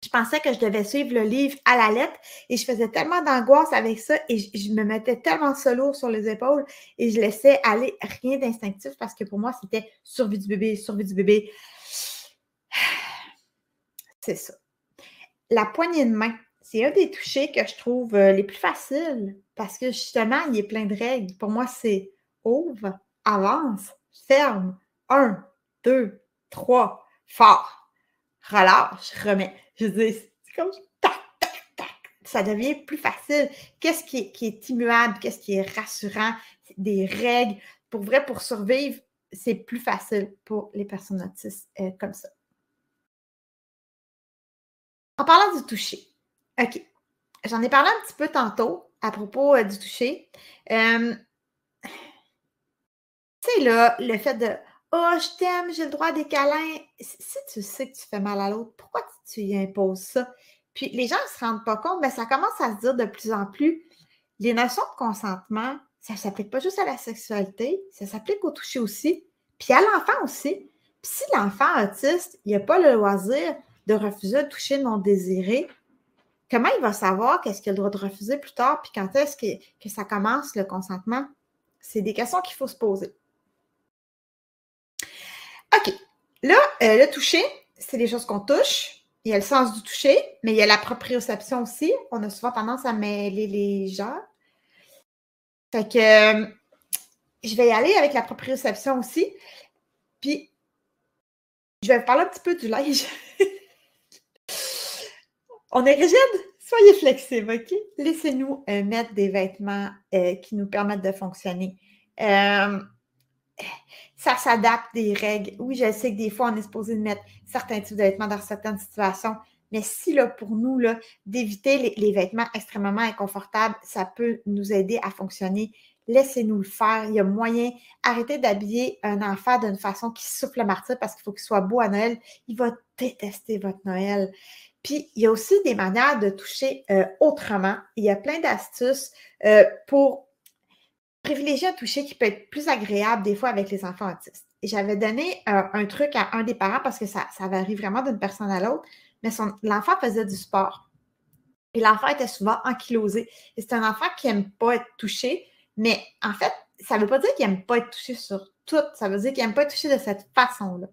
[SPEAKER 1] je pensais que je devais suivre le livre à la lettre et je faisais tellement d'angoisse avec ça et je me mettais tellement ça lourd sur les épaules et je laissais aller rien d'instinctif parce que pour moi, c'était survie du bébé, survie du bébé. C'est ça. La poignée de main, c'est un des touchés que je trouve les plus faciles parce que justement, il y a plein de règles. Pour moi, c'est ouvre, avance, ferme, 1, 2, 3, fort, relâche, remets. Je veux dire, c'est comme tac, tac, tac. Ça devient plus facile. Qu'est-ce qui est immuable? Qu'est-ce qui est rassurant? Des règles. Pour vrai, pour survivre, c'est plus facile pour les personnes autistes comme ça. En parlant du toucher, OK. J'en ai parlé un petit peu tantôt à propos du toucher. Tu sais, là, le fait de oh, je t'aime, j'ai le droit à des câlins. Si tu sais que tu fais mal à l'autre, pourquoi tu y imposes ça? Puis les gens ne se rendent pas compte, mais ça commence à se dire de plus en plus. Les notions de consentement, ça ne s'applique pas juste à la sexualité, ça s'applique au toucher aussi, puis à l'enfant aussi. Puis si l'enfant autiste, il n'a pas le loisir de refuser un toucher non désiré, comment il va savoir qu'est-ce qu'il a le droit de refuser plus tard, puis quand est-ce que ça commence, le consentement? C'est des questions qu'il faut se poser. OK. Là, le toucher, c'est les choses qu'on touche. Il y a le sens du toucher, mais il y a la proprioception aussi. On a souvent tendance à mêler les gens. Fait que je vais y aller avec la proprioception aussi. Puis, je vais vous parler un petit peu du linge. On est rigide? Soyez flexibles, OK? Laissez-nous mettre des vêtements qui nous permettent de fonctionner. Ça s'adapte des règles. Oui, je sais que des fois, on est supposé de mettre certains types de vêtements dans certaines situations, mais si, là, pour nous, là, d'éviter les vêtements extrêmement inconfortables, ça peut nous aider à fonctionner. Laissez-nous le faire. Il y a moyen. Arrêtez d'habiller un enfant d'une façon qui souffle le martyr parce qu'il faut qu'il soit beau à Noël. Il va détester votre Noël. Puis, il y a aussi des manières de toucher autrement. Il y a plein d'astuces pour privilégier un toucher qui peut être plus agréable des fois avec les enfants autistes. Et j'avais donné un truc à un des parents parce que ça varie vraiment d'une personne à l'autre, mais l'enfant faisait du sport. Et l'enfant était souvent ankylosé. Et c'est un enfant qui n'aime pas être touché, mais en fait, ça ne veut pas dire qu'il n'aime pas être touché sur tout, ça veut dire qu'il n'aime pas être touché de cette façon-là.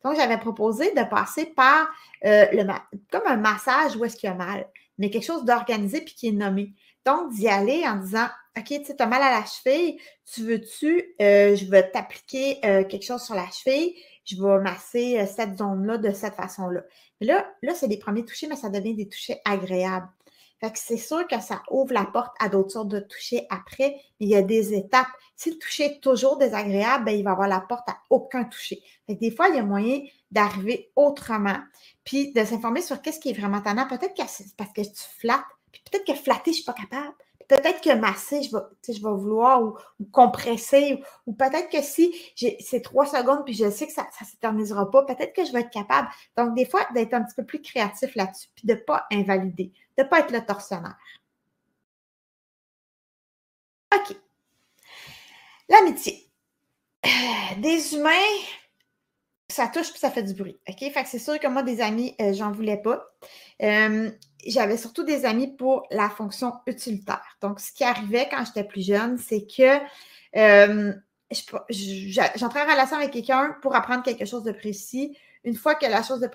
[SPEAKER 1] Donc, j'avais proposé de passer par comme un massage où est-ce qu'il y a mal, mais quelque chose d'organisé puis qui est nommé. Donc, d'y aller en disant, OK, tu sais, tu as mal à la cheville, tu veux-tu, je vais t'appliquer quelque chose sur la cheville, je vais masser cette zone-là de cette façon-là. Mais là, c'est des premiers touchés, mais ça devient des touchés agréables. Fait que c'est sûr que ça ouvre la porte à d'autres sortes de touchés après, mais il y a des étapes. Si le toucher est toujours désagréable, bien, il va avoir la porte à aucun toucher. Fait que des fois, il y a moyen d'arriver autrement, puis de s'informer sur qu'est-ce qui est vraiment tannant. Peut-être que c'est parce que tu flattes, puis peut-être que flatter, je ne suis pas capable. Peut-être que masser, je vais vouloir ou compresser, ou peut-être que si c'est 3 secondes puis je sais que ça ne s'éternisera pas, peut-être que je vais être capable. Donc, des fois, d'être un petit peu plus créatif là-dessus, puis de ne pas invalider, de ne pas être le tortionnaire. OK. L'amitié. Des humains, ça touche puis ça fait du bruit. OK? Fait que c'est sûr que moi, des amis, j'en voulais pas. J'avais surtout des amis pour la fonction utilitaire. Donc, ce qui arrivait quand j'étais plus jeune, c'est que j'entrais en relation avec quelqu'un pour apprendre quelque chose de précis. Une fois que la chose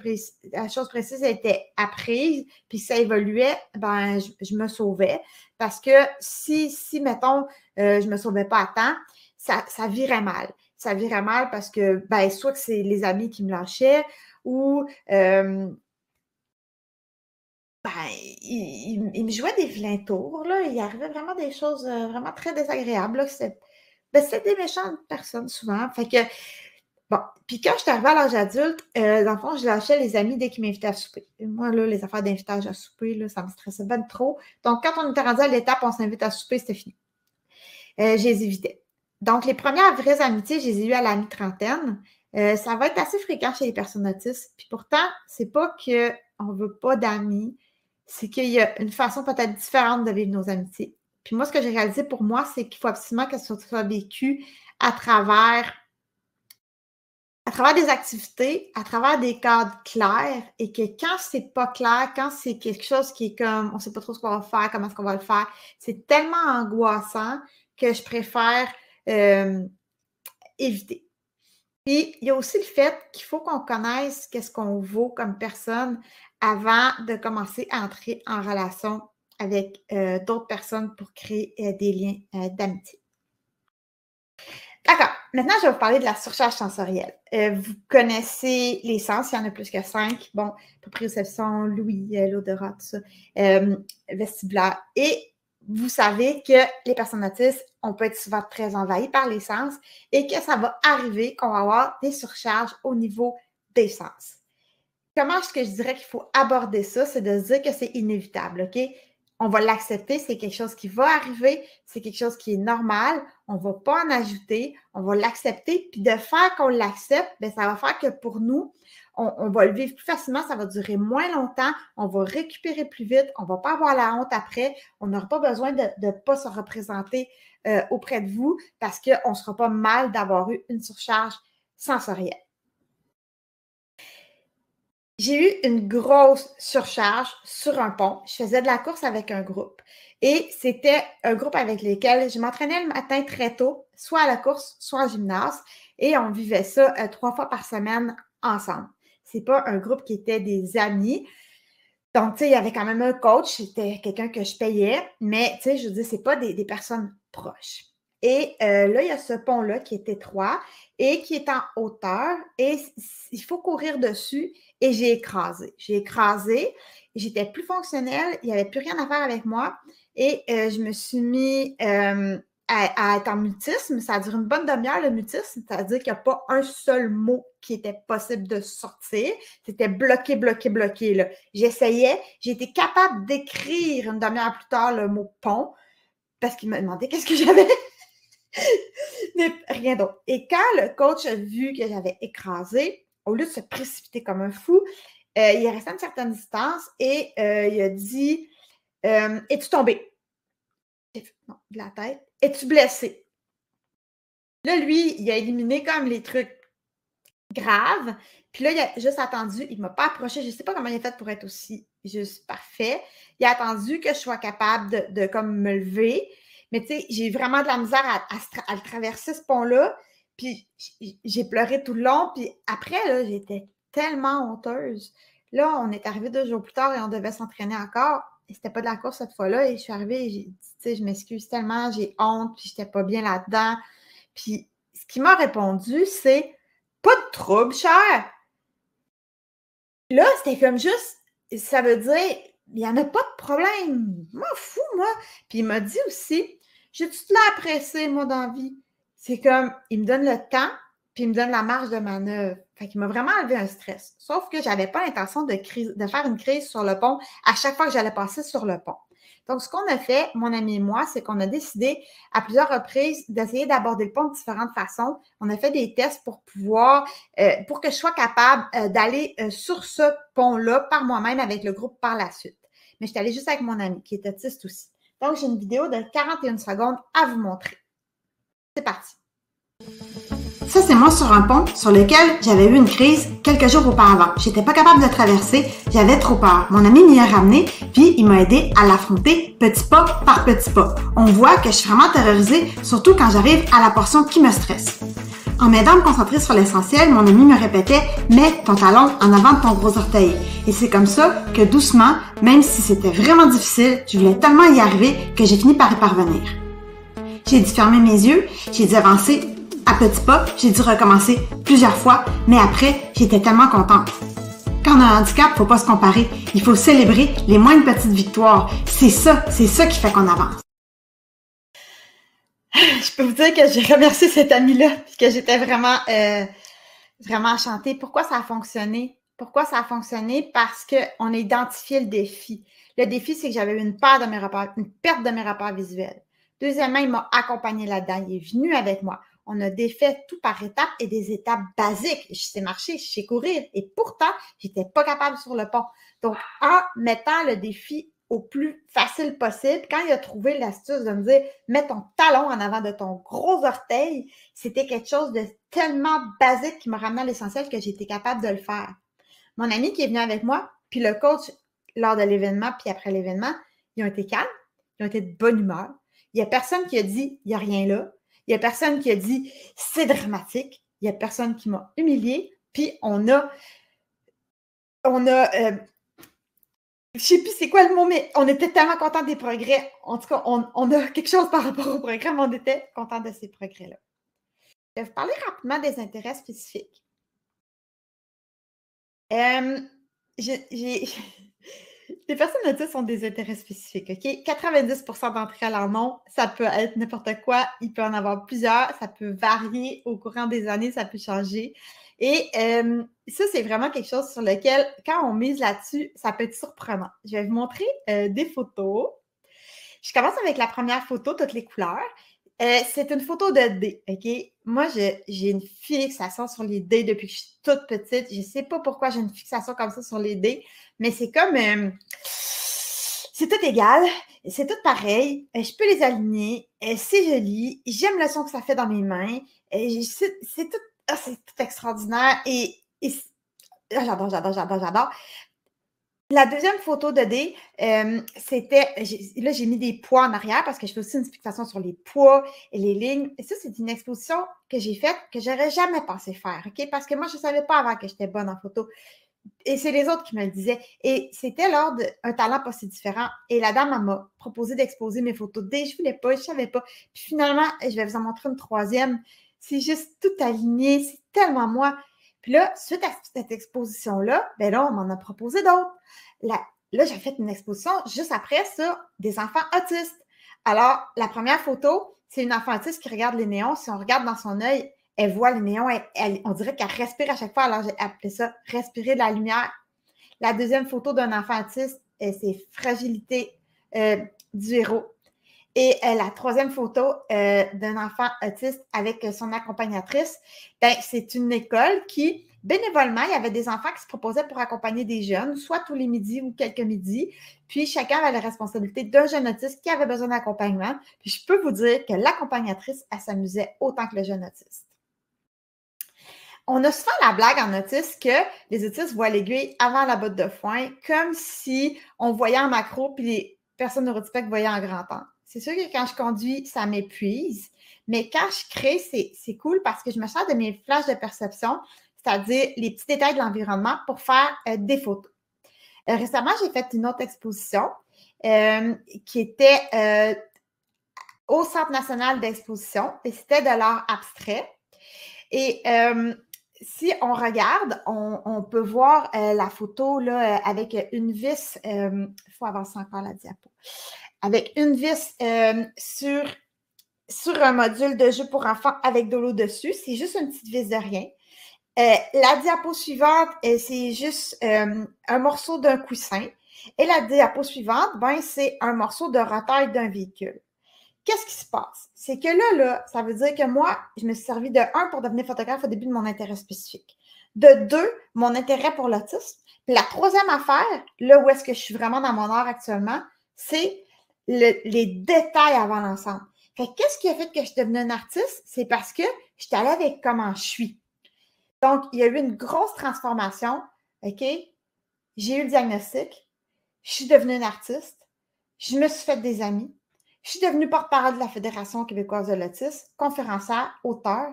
[SPEAKER 1] précise était apprise, puis ça évoluait, ben je me sauvais. Parce que si mettons, je me sauvais pas à temps, ça virait mal. Ça virait mal parce que, ben, soit que c'est les amis qui me lâchaient ou ben, il me jouait des vilains tours, là. Il arrivait vraiment des choses vraiment très désagréables, là. C'était des méchantes personnes, souvent. Fait que, bon, puis quand je suis arrivée à l'âge adulte, dans le fond, je lâchais les amis dès qu'ils m'invitaient à souper. Et moi, là, les affaires d'invitage à souper, là, ça me stressait bien trop. Donc, quand on était rendu à l'étape, on s'invite à souper, c'était fini. Je les évitais. Donc, les premières vraies amitiés, je les ai eues à la mi-trentaine. Ça va être assez fréquent chez les personnes autistes. Puis pourtant, c'est pas qu'on veut pas d'amis, c'est qu'il y a une façon peut-être différente de vivre nos amitiés. Puis moi, ce que j'ai réalisé pour moi, c'est qu'il faut absolument que ce soit vécu à travers des activités, à travers des cadres clairs et que quand c'est pas clair, quand c'est quelque chose qui est comme on sait pas trop ce qu'on va faire, comment est-ce qu'on va le faire, c'est tellement angoissant que je préfère éviter. Puis, il y a aussi le fait qu'il faut qu'on connaisse qu'est-ce qu'on vaut comme personne avant de commencer à entrer en relation avec d'autres personnes pour créer des liens d'amitié. D'accord. Maintenant, je vais vous parler de la surcharge sensorielle. Vous connaissez les sens, il y en a plus que 5. Bon, proprioception, l'ouïe, l'odorat, tout ça, vestibulaire. Et vous savez que les personnes autistes, on peut être souvent très envahies par les sens et que ça va arriver qu'on va avoir des surcharges au niveau des sens. Comment est-ce que je dirais qu'il faut aborder ça? C'est de se dire que c'est inévitable, OK? On va l'accepter, c'est quelque chose qui va arriver, c'est quelque chose qui est normal, on ne va pas en ajouter, on va l'accepter, puis de faire qu'on l'accepte, bien, ça va faire que pour nous, on va le vivre plus facilement, ça va durer moins longtemps, on va récupérer plus vite, on ne va pas avoir la honte après, on n'aura pas besoin de ne pas se représenter auprès de vous parce qu'on ne sera pas mal d'avoir eu une surcharge sensorielle. J'ai eu une grosse surcharge sur un pont. Je faisais de la course avec un groupe et c'était un groupe avec lequel je m'entraînais le matin très tôt, soit à la course, soit au gymnase et on vivait ça 3 fois par semaine ensemble. C'est pas un groupe qui était des amis. Donc, tu sais, il y avait quand même un coach, c'était quelqu'un que je payais, mais tu sais, je veux dire, c'est pas des personnes proches. Et là, il y a ce pont-là qui est étroit et qui est en hauteur et il faut courir dessus et j'ai écrasé. J'ai écrasé, j'étais plus fonctionnelle, il n'y avait plus rien à faire avec moi et je me suis mis à être en mutisme. Ça a duré une bonne demi-heure, le mutisme, c'est-à-dire qu'il n'y a pas un seul mot qui était possible de sortir. C'était bloqué, bloqué, bloqué, là. J'essayais, j'ai été capable d'écrire une demi-heure plus tard le mot pont parce qu'il me demandait qu'est-ce que j'avais. Mais rien d'autre. Et quand le coach a vu que j'avais écrasé, au lieu de se précipiter comme un fou, il est resté à une certaine distance et il a dit es-tu tombé? Non, de la tête. Es-tu blessé? Là, lui, il a éliminé comme les trucs graves. Puis là, il a juste attendu. Il ne m'a pas approché. Je ne sais pas comment il a fait pour être aussi juste parfait. Il a attendu que je sois capable de comme me lever. Mais tu sais, j'ai vraiment de la misère à le traverser, ce pont-là. Puis j'ai pleuré tout le long. Puis après, là, j'étais tellement honteuse. Là, on est arrivé 2 jours plus tard et on devait s'entraîner encore. Et c'était pas de la course cette fois-là. Et je suis arrivée et j'ai dit, tu sais, je m'excuse tellement, j'ai honte, puis j'étais pas bien là-dedans. Puis ce qu'il m'a répondu, c'est pas de trouble, cher. Là, c'était comme juste, ça veut dire, il n'y en a pas de problème. M'en fous, moi. Puis il m'a dit aussi, j'ai tout là apprécié, moi, dans la vie. C'est comme, il me donne le temps, puis il me donne la marge de manœuvre. Fait qu'il m'a vraiment enlevé un stress. Sauf que je n'avais pas l'intention de faire une crise sur le pont à chaque fois que j'allais passer sur le pont. Donc, ce qu'on a fait, mon ami et moi, c'est qu'on a décidé à plusieurs reprises d'essayer d'aborder le pont de différentes façons. On a fait des tests pour pouvoir, pour que je sois capable d'aller sur ce pont-là par moi-même avec le groupe par la suite. Mais je suis allée juste avec mon ami qui est autiste aussi. Donc, j'ai une vidéo de 41 secondes à vous montrer. C'est parti. Ça, c'est moi sur un pont sur lequel j'avais eu une crise quelques jours auparavant. J'étais pas capable de traverser, j'avais trop peur. Mon ami m'y a ramené, puis il m'a aidé à l'affronter petit pas par petit pas. On voit que je suis vraiment terrorisée, surtout quand j'arrive à la portion qui me stresse. En m'aidant à me concentrer sur l'essentiel, mon ami me répétait « Mets ton talon en avant de ton gros orteil ». Et c'est comme ça que doucement, même si c'était vraiment difficile, je voulais tellement y arriver que j'ai fini par y parvenir. J'ai dû fermer mes yeux, j'ai dû avancer à petits pas, j'ai dû recommencer plusieurs fois, mais après, j'étais tellement contente. Quand on a un handicap, il ne faut pas se comparer. Il faut célébrer les moindres petites victoires. C'est ça qui fait qu'on avance. Je peux vous dire que j'ai remercié cet ami-là, puis que j'étais vraiment, vraiment enchantée. Pourquoi ça a fonctionné? Pourquoi ça a fonctionné? Parce qu'on a identifié le défi. Le défi, c'est que j'avais eu une perte de mes repères visuels. Deuxièmement, il m'a accompagnée là-dedans. Il est venu avec moi. On a défait tout par étapes et des étapes basiques. Je sais marcher, je sais courir. Et pourtant, je n'étais pas capable sur le pont. Donc, en mettant le défi au plus facile possible, quand il a trouvé l'astuce de me dire « mets ton talon en avant de ton gros orteil », c'était quelque chose de tellement basique qui m'a ramené à l'essentiel que j'ai été capable de le faire. Mon ami qui est venu avec moi, puis le coach lors de l'événement, puis après l'événement, ils ont été calmes, ils ont été de bonne humeur. Il n'y a personne qui a dit « il n'y a rien là ». Il n'y a personne qui a dit « c'est dramatique ». Il n'y a personne qui m'a humiliée. Puis on a je ne sais plus c'est quoi le mot, mais on était tellement contents des progrès. En tout cas, on a quelque chose par rapport au progrès, mais on était contents de ces progrès-là. Je vais vous parler rapidement des intérêts spécifiques. Les personnes autistes ont des intérêts spécifiques, OK? 90% d'entre elles en ont. Ça peut être n'importe quoi. Il peut en avoir plusieurs. Ça peut varier au courant des années. Ça peut changer. Et ça, c'est vraiment quelque chose sur lequel, quand on mise là-dessus, ça peut être surprenant. Je vais vous montrer des photos. Je commence avec la première photo, toutes les couleurs. C'est une photo de dés, OK? Moi, j'ai une fixation sur les dés depuis que je suis toute petite. Je ne sais pas pourquoi j'ai une fixation comme ça sur les dés, mais c'est comme... c'est tout égal, c'est tout pareil. Je peux les aligner. C'est joli. J'aime le son que ça fait dans mes mains. C'est tout extraordinaire. J'adore, j'adore, j'adore, j'adore. La deuxième photo de dés, c'était, là, j'ai mis des poids en arrière parce que je fais aussi une fixation sur les poids et les lignes. Et ça, c'est une exposition que j'ai faite que j'aurais jamais pensé faire, OK? Parce que moi, je ne savais pas avant que j'étais bonne en photo. Et c'est les autres qui me le disaient. Et c'était lors d'un talent pas si différent. Et la dame, elle m'a proposé d'exposer mes photos de date. Je voulais pas, je savais pas. Puis finalement, je vais vous en montrer une troisième. C'est juste tout aligné. C'est tellement moi. Puis là, suite à cette exposition-là, ben là, on m'en a proposé d'autres. Là, j'ai fait une exposition juste après ça, des enfants autistes. Alors, la première photo, c'est une enfant autiste qui regarde les néons. Si on regarde dans son œil, elle voit les néons, on dirait qu'elle respire à chaque fois. Alors, j'ai appelé ça « respirer de la lumière ». La deuxième photo d'un enfant autiste, c'est « fragilité du héros ». Et la troisième photo d'un enfant autiste avec son accompagnatrice, ben, c'est une école qui, bénévolement, il y avait des enfants qui se proposaient pour accompagner des jeunes, soit tous les midis ou quelques midis. Puis chacun avait la responsabilité d'un jeune autiste qui avait besoin d'accompagnement. Puis je peux vous dire que l'accompagnatrice, elle s'amusait autant que le jeune autiste. On a souvent la blague en autisme que les autistes voient l'aiguille avant la botte de foin, comme si on voyait en macro puis les personnes neurotypiques voyaient en grand angle. C'est sûr que quand je conduis, ça m'épuise, mais quand je crée, c'est cool parce que je me sers de mes flashs de perception, c'est-à-dire les petits détails de l'environnement pour faire des photos. Récemment, j'ai fait une autre exposition qui était au Centre national d'exposition et c'était de l'art abstrait. Et si on regarde, on peut voir la photo là, avec une vis, il faut avancer encore la diapo, avec une vis sur un module de jeu pour enfants avec de l'eau dessus. C'est juste une petite vis de rien. La diapo suivante, c'est juste un morceau d'un coussin. Et la diapo suivante, ben, c'est un morceau de rotaille d'un véhicule. Qu'est-ce qui se passe? C'est que là, ça veut dire que moi, je me suis servi de 1 pour devenir photographe au début de mon intérêt spécifique. De 2, mon intérêt pour l'autisme. Puis la troisième affaire, là où est-ce que je suis vraiment dans mon art actuellement, c'est les détails avant l'ensemble. Fait qu'est-ce qui a fait que je suis devenue une artiste? C'est parce que je suis allée avec comment je suis. Donc, il y a eu une grosse transformation, OK? J'ai eu le diagnostic, je suis devenue une artiste, je me suis fait des amis, je suis devenue porte-parole de la Fédération québécoise de l'autisme, conférencière, auteure.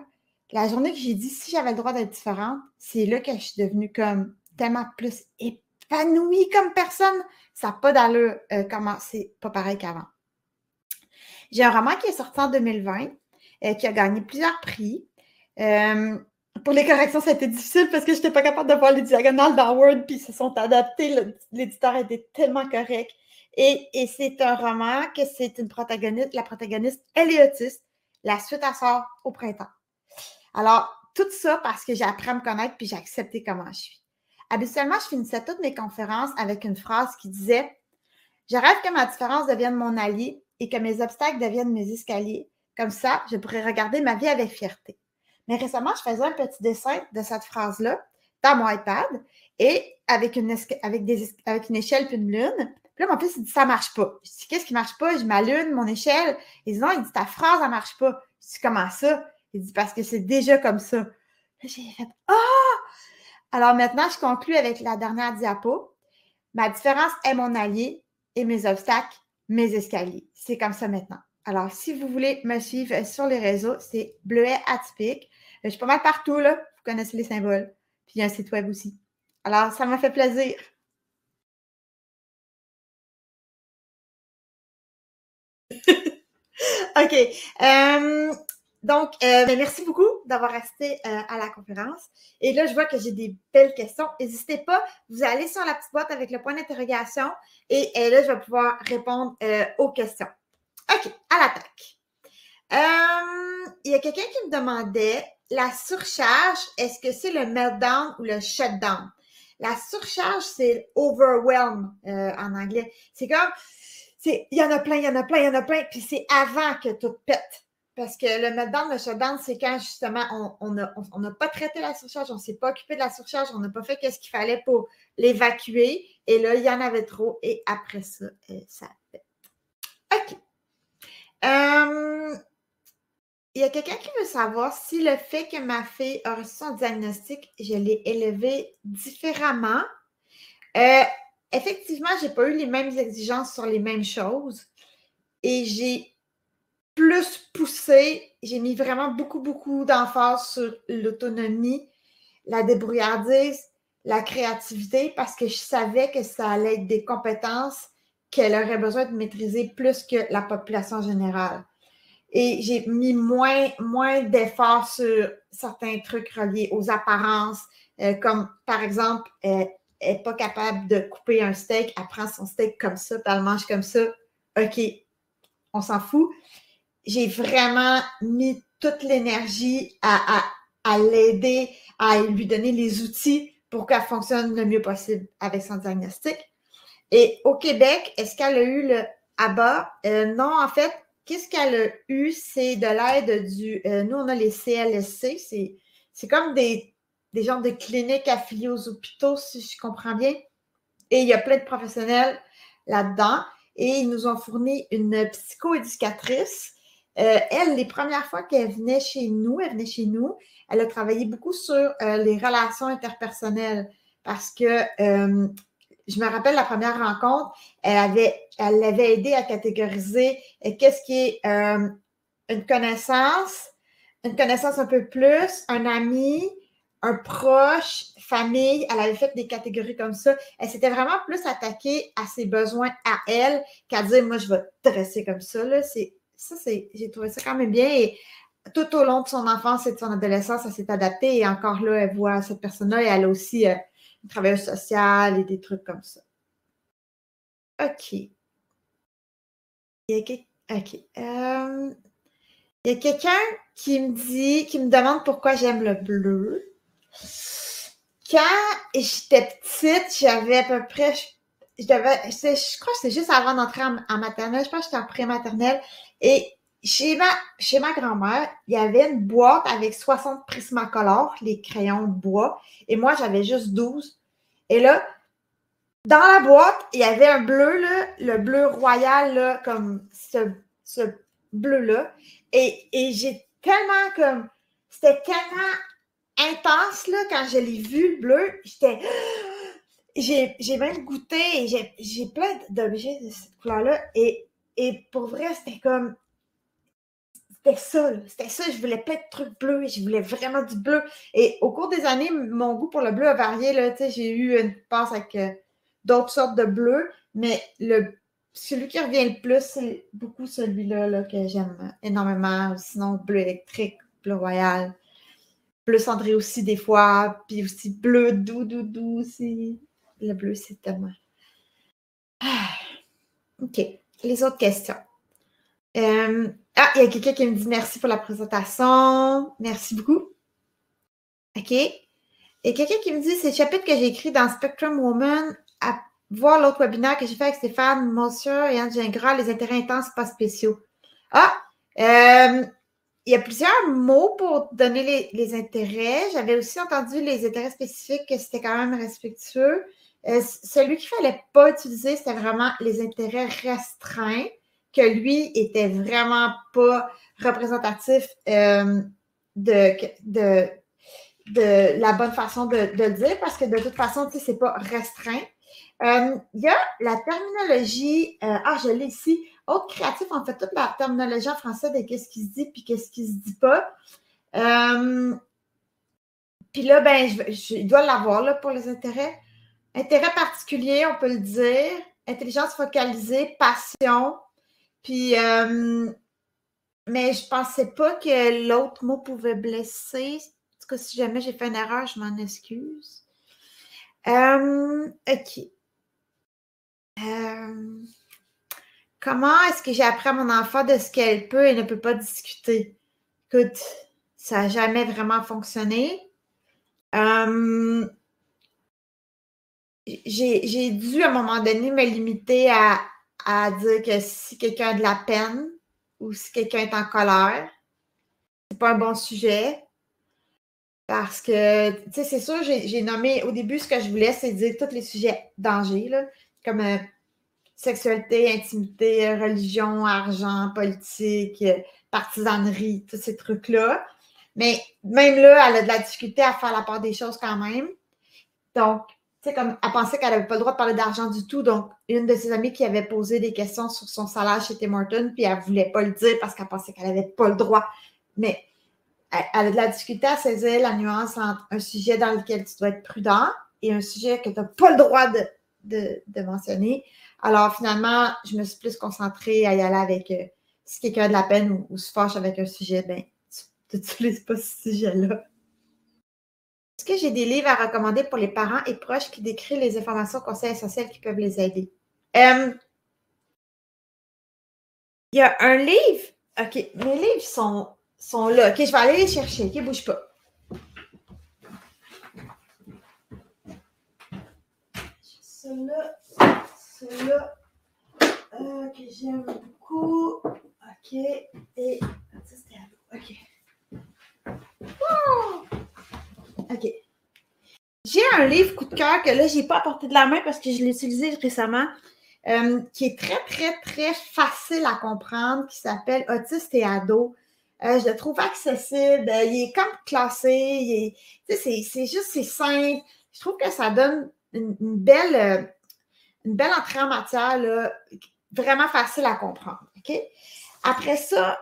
[SPEAKER 1] La journée que j'ai dit si j'avais le droit d'être différente, c'est là que je suis devenue comme tellement plus épanouie comme personne. Ça n'a pas d'allure comment c'est pas pareil qu'avant. J'ai un roman qui est sorti en 2020, qui a gagné plusieurs prix. Pour les corrections, ça a été difficile parce que je n'étais pas capable de voir les diagonales dans Word, puis ils se sont adaptés. L'éditeur était tellement correct. Et c'est un roman que c'est une protagoniste. La protagoniste, elle est autiste. La suite, elle sort au printemps. Alors, tout ça parce que j'ai appris à me connaître puis j'ai accepté comment je suis. Habituellement, je finissais toutes mes conférences avec une phrase qui disait « Je rêve que ma différence devienne mon allié et que mes obstacles deviennent mes escaliers. Comme ça, je pourrais regarder ma vie avec fierté. » Mais récemment, je faisais un petit dessin de cette phrase-là dans mon iPad et avec une échelle puis une lune. Puis là, mon fils, il dit, ça marche pas. Je dis, qu'est-ce qui marche pas? Je m'allume, mon échelle. Il dit, non, il dit, ta phrase, elle marche pas. Je dis, comment ça? Il dit, parce que c'est déjà comme ça. Là, j'ai fait, ah! Alors maintenant, je conclue avec la dernière diapo. Ma différence est mon allié et mes obstacles, mes escaliers. C'est comme ça maintenant. Alors, si vous voulez me suivre sur les réseaux, c'est Bleuet Atypique. Je suis pas mal partout, là. Vous connaissez les symboles. Puis il y a un site web aussi. Alors, ça m'a fait plaisir. OK. Donc, merci beaucoup d'avoir resté à la conférence. Et là, je vois que j'ai des belles questions. N'hésitez pas, vous allez sur la petite boîte avec le point d'interrogation et là, je vais pouvoir répondre aux questions. OK, à l'attaque. Il y a quelqu'un qui me demandait la surcharge, est-ce que c'est le meltdown ou le shutdown? La surcharge, c'est overwhelm en anglais. C'est comme, il y en a plein, il y en a plein, il y en a plein, puis c'est avant que tout pète. Parce que le meltdown, le shutdown, c'est quand justement on n'a pas traité la surcharge, on ne s'est pas occupé de la surcharge, on n'a pas fait ce qu'il fallait pour l'évacuer, et là, il y en avait trop, et après ça, ça pète. OK. Il y a quelqu'un qui veut savoir si le fait que ma fille a reçu son diagnostic, je l'ai élevée différemment. Effectivement, je n'ai pas eu les mêmes exigences sur les mêmes choses et j'ai plus poussé, j'ai mis vraiment beaucoup, beaucoup d'emphase sur l'autonomie, la débrouillardise, la créativité parce que je savais que ça allait être des compétences qu'elle aurait besoin de maîtriser plus que la population générale. Et j'ai mis moins d'efforts sur certains trucs reliés aux apparences, comme par exemple, elle n'est pas capable de couper un steak, elle prend son steak comme ça, puis elle mange comme ça. OK, on s'en fout. J'ai vraiment mis toute l'énergie à l'aider, à lui donner les outils pour qu'elle fonctionne le mieux possible avec son diagnostic. Et au Québec, est-ce qu'elle a eu le ABA? Non, en fait, qu'est-ce qu'elle a eu? C'est de l'aide du... nous, on a les CLSC. C'est comme des genres de cliniques affiliées aux hôpitaux, si je comprends bien. Et il y a plein de professionnels là-dedans. Et ils nous ont fourni une psychoéducatrice. Elle, les premières fois qu'elle venait chez nous, elle a travaillé beaucoup sur les relations interpersonnelles parce que je me rappelle la première rencontre, elle l'avait aidé à catégoriser qu'est-ce qui est une connaissance un peu plus, un ami, un proche, famille. Elle avait fait des catégories comme ça. Elle s'était vraiment plus attaquée à ses besoins à elle qu'à dire, moi, je vais te dresser comme ça. Là. J'ai trouvé ça quand même bien. Et tout au long de son enfance et de son adolescence, elle s'est adaptée. Et encore là, elle voit cette personne-là et elle a aussi une travailleuse sociale et des trucs comme ça. OK. OK. Il y a quelqu'un qui me demande pourquoi j'aime le bleu. Quand j'étais petite, j'avais à peu près, je crois que c'est juste avant d'entrer en maternelle, je pense que j'étais en pré-maternelle, et chez ma grand-mère, il y avait une boîte avec 60 Prismacolor, les crayons de bois, et moi, j'avais juste 12. Et là, dans la boîte, il y avait un bleu, là, le bleu royal, là, comme ce bleu-là, et j'ai tellement comme, c'était tellement intense, là, quand je l'ai vu, le bleu, j'ai même goûté, et j'ai plein d'objets de cette couleur-là, et pour vrai, c'était comme, c'était ça, je voulais plein de trucs bleus, je voulais vraiment du bleu, et au cours des années, mon goût pour le bleu a varié, là, tu sais, j'ai eu une passe avec d'autres sortes de bleu, mais celui qui revient le plus, c'est beaucoup celui-là là, que j'aime énormément, sinon bleu électrique, bleu royal, bleu cendré aussi des fois, puis aussi bleu doux aussi. Le bleu, c'est tellement... OK. Les autres questions. Il y a quelqu'un qui me dit merci pour la présentation. Merci beaucoup. OK. Et quelqu'un qui me dit, c'est le chapitre que j'ai écrit dans Spectrum Woman, à voir l'autre webinaire que j'ai fait avec Stéphane Monsieur et Anne Gingras, les intérêts intenses pas spéciaux. Il y a plusieurs mots pour donner les intérêts. J'avais aussi entendu les intérêts spécifiques, que c'était quand même respectueux. Celui qu'il ne fallait pas utiliser, c'était vraiment les intérêts restreints, que lui était vraiment pas représentatif de la bonne façon de le dire, parce que de toute façon, tu sais, c'est pas restreint. Il y a la terminologie, je l'ai ici, autre créatif, on fait toute la terminologie en français de qu'est-ce qui se dit puis qu'est-ce qui se dit pas. Puis là, ben, je dois l'avoir là, pour les intérêts. Intérêt particulier, on peut le dire. Intelligence focalisée, passion. Puis, mais je pensais pas que l'autre mot pouvait blesser. En tout cas, si jamais j'ai fait une erreur, je m'en excuse. OK. Comment est-ce que j'ai appris à mon enfant de ce qu'elle peut et ne peut pas discuter? Écoute, ça n'a jamais vraiment fonctionné. J'ai dû, à un moment donné, me limiter à dire que si quelqu'un a de la peine ou si quelqu'un est en colère, c'est pas un bon sujet. Parce que, tu sais, c'est sûr, j'ai nommé au début ce que je voulais, c'est dire tous les sujets danger, là, comme sexualité, intimité, religion, argent, politique, partisanerie, tous ces trucs-là. Mais même là, elle a de la difficulté à faire la part des choses quand même. Donc, tu sais, comme elle pensait qu'elle n'avait pas le droit de parler d'argent du tout. Donc, une de ses amies qui avait posé des questions sur son salaire chez Tim Hortons, puis elle ne voulait pas le dire parce qu'elle pensait qu'elle n'avait pas le droit. Mais elle a de la difficulté à saisir la nuance entre un sujet dans lequel tu dois être prudent est un sujet que tu n'as pas le droit de mentionner. Alors, finalement, je me suis plus concentrée à y aller avec si quelqu'un a de la peine ou se fâche avec un sujet, ben, tu n'utilises pas ce sujet-là. Est-ce que j'ai des livres à recommander pour les parents et proches qui décrivent les informations, conseils essentiels qui peuvent les aider? Il y a un livre. OK, mes livres sont là. OK, je vais aller les chercher. OK, bouge pas. Celui-là, que j'aime beaucoup. OK, et ça, c'était à l'eau. OK. Oh! OK. J'ai un livre coup de cœur que là, je n'ai pas apporté de la main parce que je l'ai utilisé récemment, qui est très, très, très facile à comprendre, qui s'appelle Autistes et ados. Je le trouve accessible. Il est comme classé. C'est juste, c'est simple. Je trouve que ça donne une belle entrée en matière, là, vraiment facile à comprendre. OK? Après ça,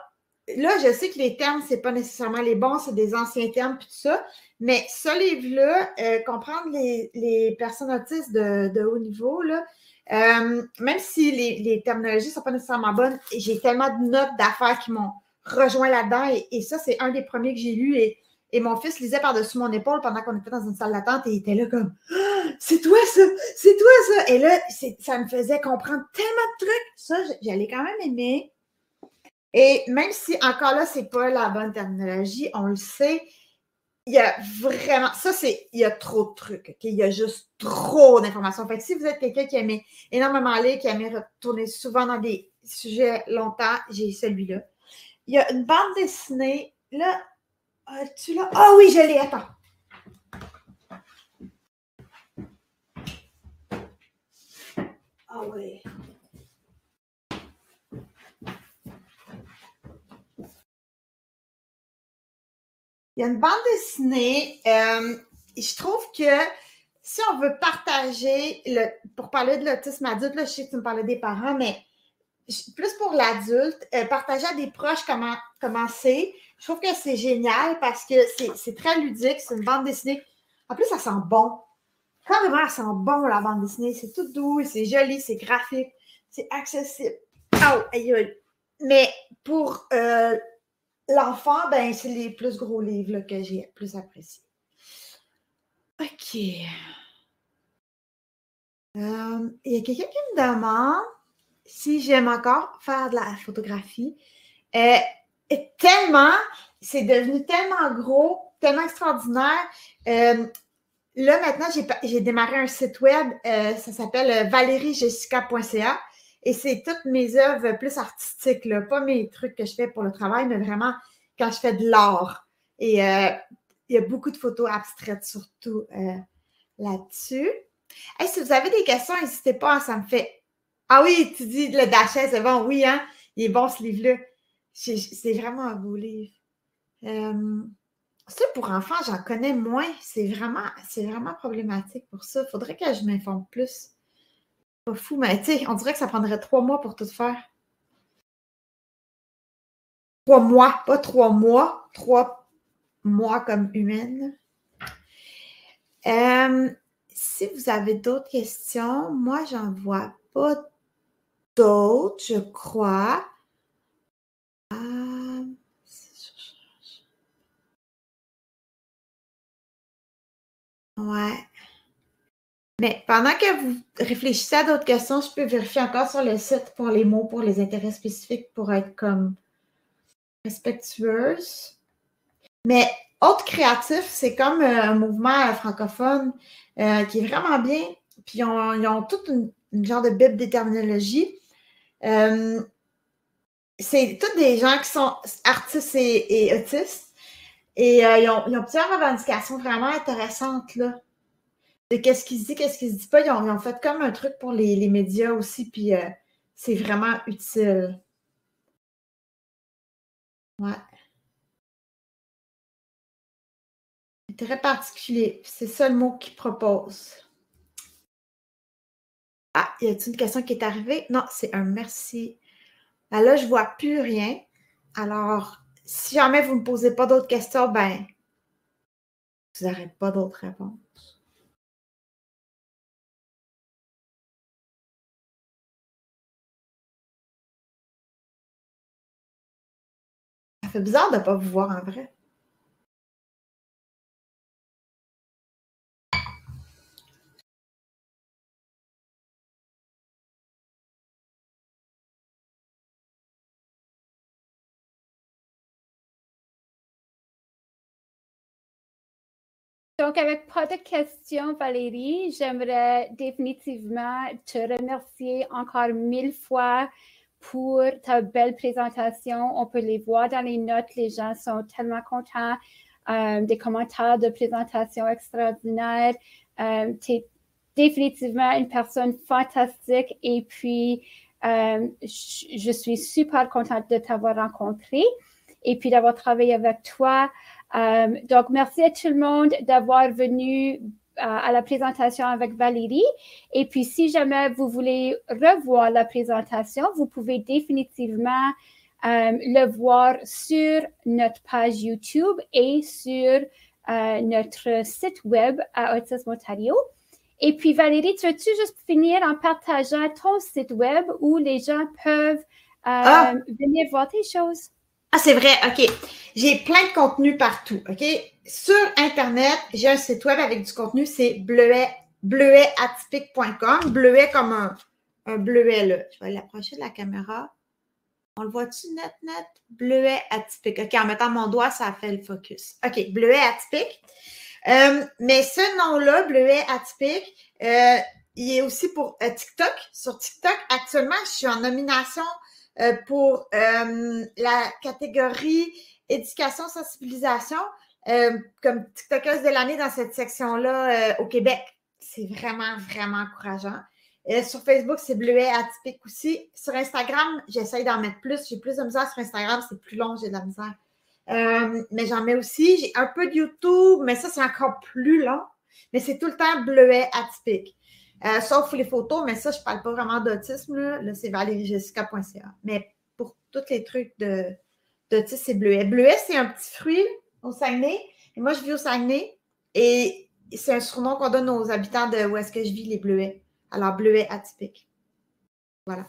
[SPEAKER 1] là, je sais que les termes, ce n'est pas nécessairement les bons, c'est des anciens termes et tout ça, mais ce livre-là, comprendre les personnes autistes de haut niveau, là, même si les terminologies ne sont pas nécessairement bonnes, j'ai tellement de notes d'affaires qui m'ont rejoint là-dedans, et ça, c'est un des premiers que j'ai lu, et mon fils lisait par-dessus mon épaule pendant qu'on était dans une salle d'attente, et il était là comme « C'est toi ça! C'est toi ça! » Et là, ça me faisait comprendre tellement de trucs. Ça, j'allais quand même aimer. Et même si, encore là, ce n'est pas la bonne terminologie, on le sait, il y a vraiment, il y a trop de trucs, OK? Il y a juste trop d'informations. Fait que si vous êtes quelqu'un qui aimait énormément lire, qui aimait retourner souvent dans des sujets longtemps, j'ai celui-là. Il y a une bande dessinée, là, tu l'as? Ah oui, je l'ai, attends. Ah oui. Il y a une bande dessinée. Je trouve que si on veut partager, pour parler de l'autisme adulte, là, je sais que tu me parlais des parents, mais plus pour l'adulte, partager à des proches comment c'est, je trouve que c'est génial parce que c'est très ludique, c'est une bande dessinée. En plus, ça sent bon. Carrément, ça sent bon, la bande dessinée. C'est tout doux, c'est joli, c'est graphique, c'est accessible. Oh, aïe, aïe. Mais pour l'enfant, ben, c'est les plus gros livres là, que j'ai plus appréciés. OK. Il y a quelqu'un qui me demande si j'aime encore faire de la photographie. Tellement, c'est devenu tellement gros, tellement extraordinaire. Là, maintenant, j'ai démarré un site web, ça s'appelle valeriejessica.ca, et c'est toutes mes œuvres plus artistiques, là, pas mes trucs que je fais pour le travail, mais vraiment quand je fais de l'art. Et il y a beaucoup de photos abstraites, surtout là-dessus. Hey, si vous avez des questions, n'hésitez pas, ça me fait... Ah oui, tu dis le Dachet, c'est bon, oui, hein? Il est bon ce livre-là. C'est vraiment un beau livre. Ça, pour enfants, j'en connais moins. C'est vraiment problématique pour ça. Il faudrait que je m'informe plus. Pas fou, mais tu sais, on dirait que ça prendrait 3 mois pour tout faire. 3 mois, pas 3 mois. 3 mois comme humaine. Si vous avez d'autres questions, moi, j'en vois pas d'autres, je crois. Ouais. Mais pendant que vous réfléchissez à d'autres questions, je peux vérifier encore sur le site pour les mots, pour les intérêts spécifiques, pour être comme respectueuse. Mais Autre créatif, c'est comme un mouvement francophone qui est vraiment bien. Puis ils ont toute une genre de bible des terminologies. C'est tous des gens qui sont artistes et autistes. Et ils ont plusieurs revendications vraiment intéressantes, là. De qu'est-ce qui se dit, qu'est-ce qui se dit pas. Ils ont fait comme un truc pour les médias aussi, puis c'est vraiment utile. Ouais. C'est très particulier. C'est ça le mot qu'ils proposent. Ah, y a-t-il une question qui est arrivée? Non, c'est un merci. Ben là, je ne vois plus rien. Alors, si jamais vous ne me posez pas d'autres questions, ben, vous n'aurez pas d'autres réponses. fait bizarre de ne pas vous voir en vrai.
[SPEAKER 2] Donc, avec pas de questions, Valérie, j'aimerais définitivement te remercier encore 1000 fois pour ta belle présentation. On peut les voir dans les notes. Les gens sont tellement contents. Des commentaires de présentation extraordinaires. Tu es définitivement une personne fantastique et puis je suis super contente de t'avoir rencontré et puis d'avoir travaillé avec toi. Donc, merci à tout le monde d'avoir venu à la présentation avec Valérie. Et puis, si jamais vous voulez revoir la présentation, vous pouvez définitivement le voir sur notre page YouTube et sur notre site web à Autisme Ontario. Et puis, Valérie, tu veux-tu juste finir en partageant ton site web où les gens peuvent venir voir tes choses?
[SPEAKER 1] Ah, c'est vrai, OK. J'ai plein de contenu partout, OK? Sur Internet, j'ai un site web avec du contenu, c'est bleuetatypique.com. Bleuet comme un bleuet, là. Je vais l'approcher de la caméra. On le voit-tu net? Bleuet atypique. OK, en mettant mon doigt, ça fait le focus. OK, bleuet atypique. Mais ce nom-là, bleuet atypique, il est aussi pour TikTok. Sur TikTok, actuellement, je suis en nomination pour la catégorie éducation, sensibilisation comme TikTokeuse de l'année dans cette section-là au Québec. C'est vraiment, vraiment encourageant. Sur Facebook, c'est bleuet atypique aussi. Sur Instagram, j'essaye d'en mettre plus. J'ai plus de misère sur Instagram, c'est plus long, j'ai de la misère. Mais j'en mets aussi. J'ai un peu de YouTube, mais ça, c'est encore plus long. Mais c'est tout le temps bleuet atypique. Sauf les photos, mais ça, je ne parle pas vraiment d'autisme. Là c'est valeriejessica.ca. Mais pour tous les trucs d'autisme, c'est bleuet. Bleuet, c'est un petit fruit au Saguenay. Et moi, je vis au Saguenay. Et c'est un surnom qu'on donne aux habitants de où est-ce que je vis, les bleuets. Alors, bleuet atypique. Voilà.